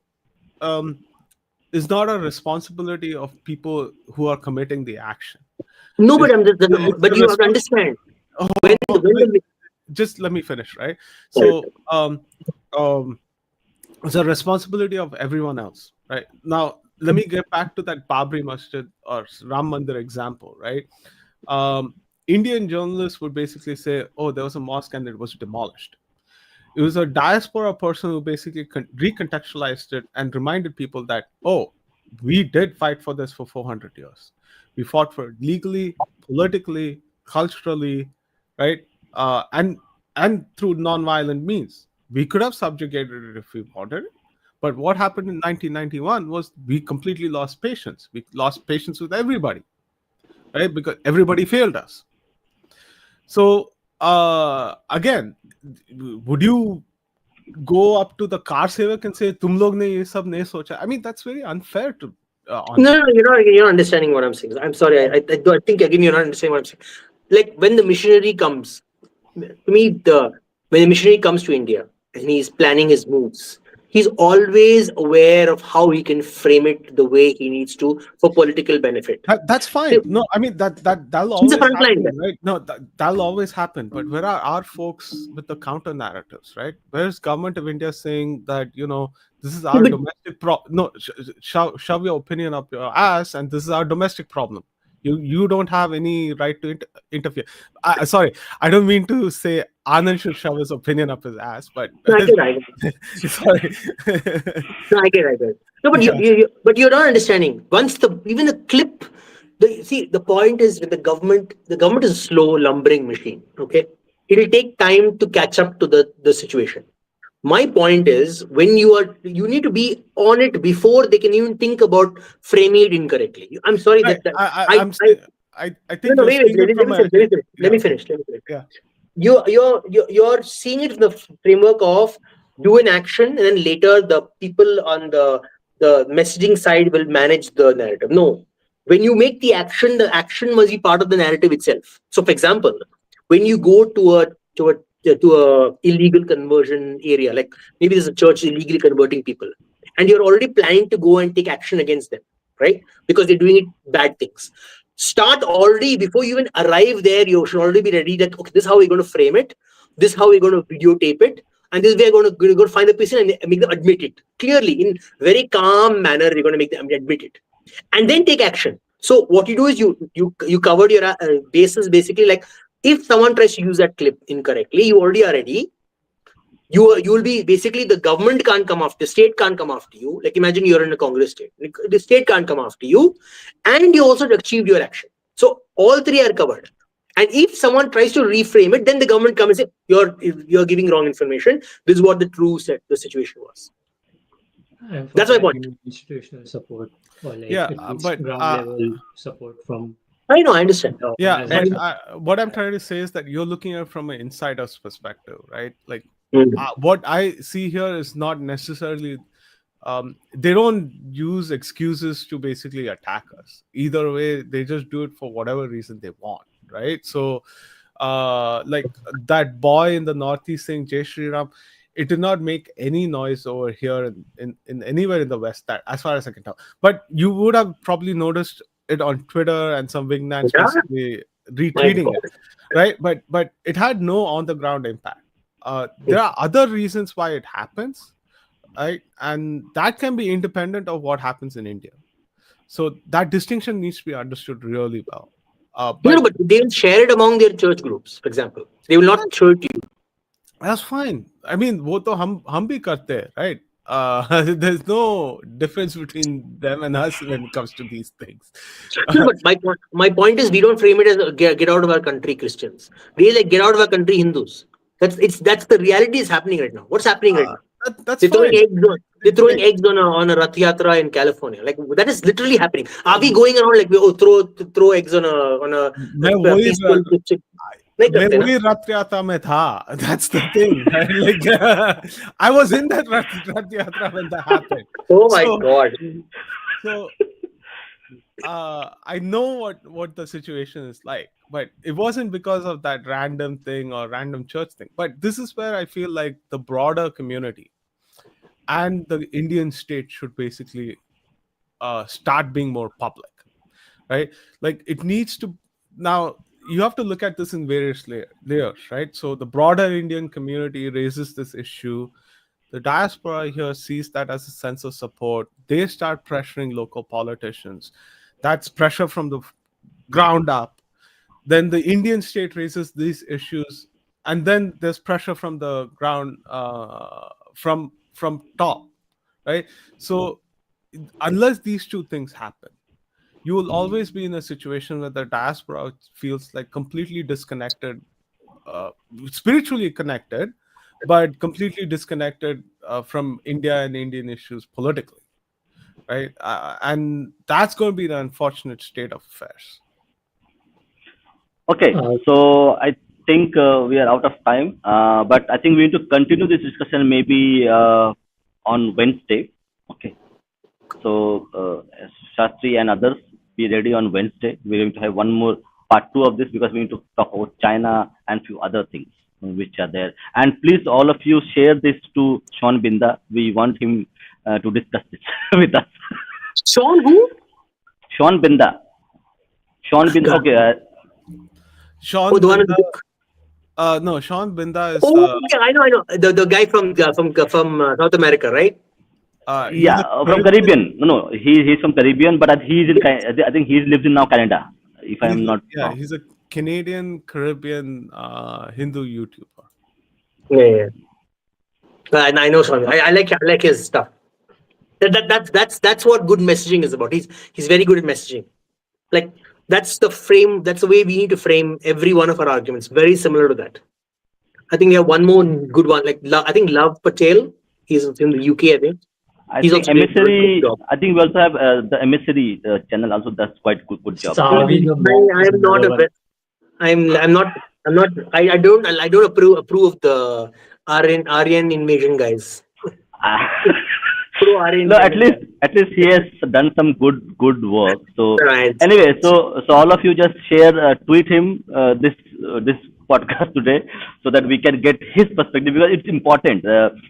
is not a responsibility of people who are committing the action. no, but It's but the you have to understand when just let me finish, right? So it's a responsibility of everyone else, right? Now let me get back to that Babri Masjid or Ram Mandir example, right? Indian journalists would basically say, oh, there was a mosque and it was demolished. It was a diaspora person who basically recontextualized it and reminded people that, oh, we did fight for this for 400 years. We fought for it legally, politically, culturally, right? And through non-violent means. We could have subjugated it if we wanted it. But what happened in 1991 was we completely lost patience. We lost patience with everybody, right? Because everybody failed us. So again, would you go up to the car sevak and say, "Tum log ne ye sab nahi socha"? I mean, that's very unfair to. No, you're not understanding what I'm saying. I'm sorry. I think again you're not understanding what I'm saying. Like when the missionary comes, to me, when the missionary comes to India and he's planning his moves, he's always aware of how he can frame it the way he needs to for political benefit. That's fine. No, I mean that'll He's a always frontline happen, guy. right? No, that'll always happen. But where are our folks with the counter narratives, right? Where's government of India saying that this is our But domestic problem? No, shove your opinion up your ass, and this is our domestic problem. You don't have any right to interfere. Sorry, I don't mean to say Anand should shove his opinion up his ass, but no, I get. sorry. No, I get. No, but Yeah. but you're not understanding. Once even a clip, the point is with the government is a slow lumbering machine. Okay, it'll take time to catch up to the situation. My point is you need to be on it before they can even think about framing it incorrectly. I'm sorry Right. that I, I'm saying, I no, think no, you're wait, seeing it from a let me okay. finish. Yeah. You're seeing it in the framework of do an action and then later the people on the messaging side will manage the narrative. No, when you make the action must be part of the narrative itself. So for example, when you go to a illegal conversion area, like maybe there's a church illegally converting people and you're already planning to go and take action against them, right? Because they're doing bad things. Start already before you even arrive there. You should already be ready that okay, this is how we're going to frame it, this is how we're going to videotape it, and this way we're going to find the person and make them admit it clearly in very calm manner. We're going to make them admit it and then take action. So what you do is you covered your bases basically. Like if someone tries to use that clip incorrectly, you already are ready. You will be basically the government can't come after, the state can't come after you. Like imagine you're in a Congress state, the state can't come after you, and you also achieved your action. So all three are covered. And if someone tries to reframe it, then the government comes and say you're giving wrong information. This is what the true the situation was. And for That's my that, point. you need institutional support or like Yeah, at least but ground level support from I know, I understand. the yeah, but organization. what I'm trying to say is that you're looking at it from an insider's perspective, right? Like Mhm. what I see here is not necessarily they don't use excuses to basically attack us. Either way, they just do it for whatever reason they want, right? So like that boy in the Northeast saying Jai Shri Ram, it did not make any noise over here in anywhere in the West, that as far as I can tell. But you would have probably noticed it on Twitter and some wingnans Yeah, basically my retweeting God. it, right? But it had no on the ground impact. There are other reasons why it happens, right? And that can be independent of what happens in India. So that distinction needs to be understood really well. No, But but they'll share it among their church groups, for example. They will not show it to you. that's fine. I mean, वो तो हम भी करते हैं, right? There's no difference between them and us when it comes to these things. No, but my point is we don't frame it as get out of our country Christians. We like get out of our country Hindus. That's the reality is happening right now. What's happening right now? That's They're throwing fine. eggs. They're throwing eggs on a Rath Yatra in California. Like that is literally happening. Are we going around like throw eggs on मैं a वही peaceful Christian? नहीं मैं करते ना? वही रथ यात्रा में था. That's the thing. Right? Like I was in that रथ यात्रा when that happened. Oh my God. So I know what the situation is like, but it wasn't because of that random thing or random church thing. But this is where I feel like the broader community and the Indian state should basically start being more public, right? Like it needs to. Now you have to look at this in various layers, right? So the broader Indian community raises this issue. The diaspora here sees that as a sense of support. They start pressuring local politicians. That's pressure from the ground up. Then the Indian state raises these issues, and then there's pressure from the ground, from top, right? So unless these two things happen, you will always be in a situation where the diaspora feels like completely disconnected, spiritually connected, but completely disconnected from India and Indian issues politically, right? And that's going to be the unfortunate state of affairs. Okay, Uh, so I think we are out of time, but I think we need to continue this discussion maybe on Wednesday. Okay, so Shastri and others, be ready on Wednesday. We're going to have one more part 2 of this because we need to talk about China and few other things which are there. And please, all of you, share this to Sean Binda. We want him to discuss this with us. Sean who? Sean Binda. Sean Binda. Okay. Sean Oh, the one in the Binda, book. no, Sean Binda is Oh, okay, I know. The guy from South America, right? he's Yeah, a from Caribbean. No, he's from Caribbean, but he's in. I think he lives in now Canada. If I am not wrong. he's a Canadian Caribbean Hindu YouTuber. Yeah. And I know Sean. I like his stuff. That's what good messaging is about. He's very good at messaging. Like that's the frame. That's the way we need to frame every one of our arguments. Very similar to that. I think we have one more good one. Like I think Love Patel. He's in the UK. I think. I He's think also doing a good emissary. job. I think we also have the emissary channel. Also, that's quite good job. Savi the monk I is am not another a one. bit. I'm not. I don't approve of the Aryan invasion guys. Pro Aryan. No, at least he has done some good work. So Right. anyway, so all of you just share, tweet him this podcast today, so that we can get his perspective because it's important.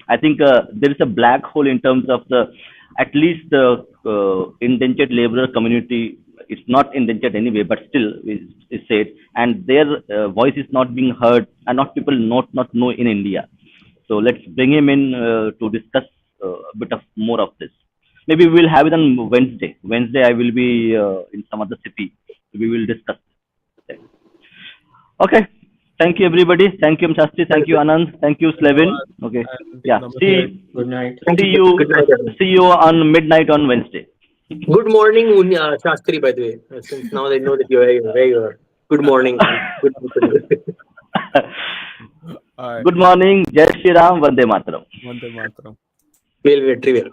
I think there is a black hole in terms of the at least the indentured laborer community. It's not indentured anyway, but still is said, and their voice is not being heard, and not people not know in India. So let's bring him in to discuss a bit of more of this. Maybe we'll have it on Wednesday. Wednesday I will be in some other city. We will discuss. Okay. Thank you everybody. Thank you Shastri. Thank you Anand. Thank you Slevin. Okay. Yeah. Good night. See you. Good night, everyone. See you on midnight on Wednesday. Good morning, Shastri. By the way, since now they know that you're where you are. Good morning. Good. All right. Good morning. Jai Shri Ram. Vande Mataram. Vande Mataram. Well, trivial.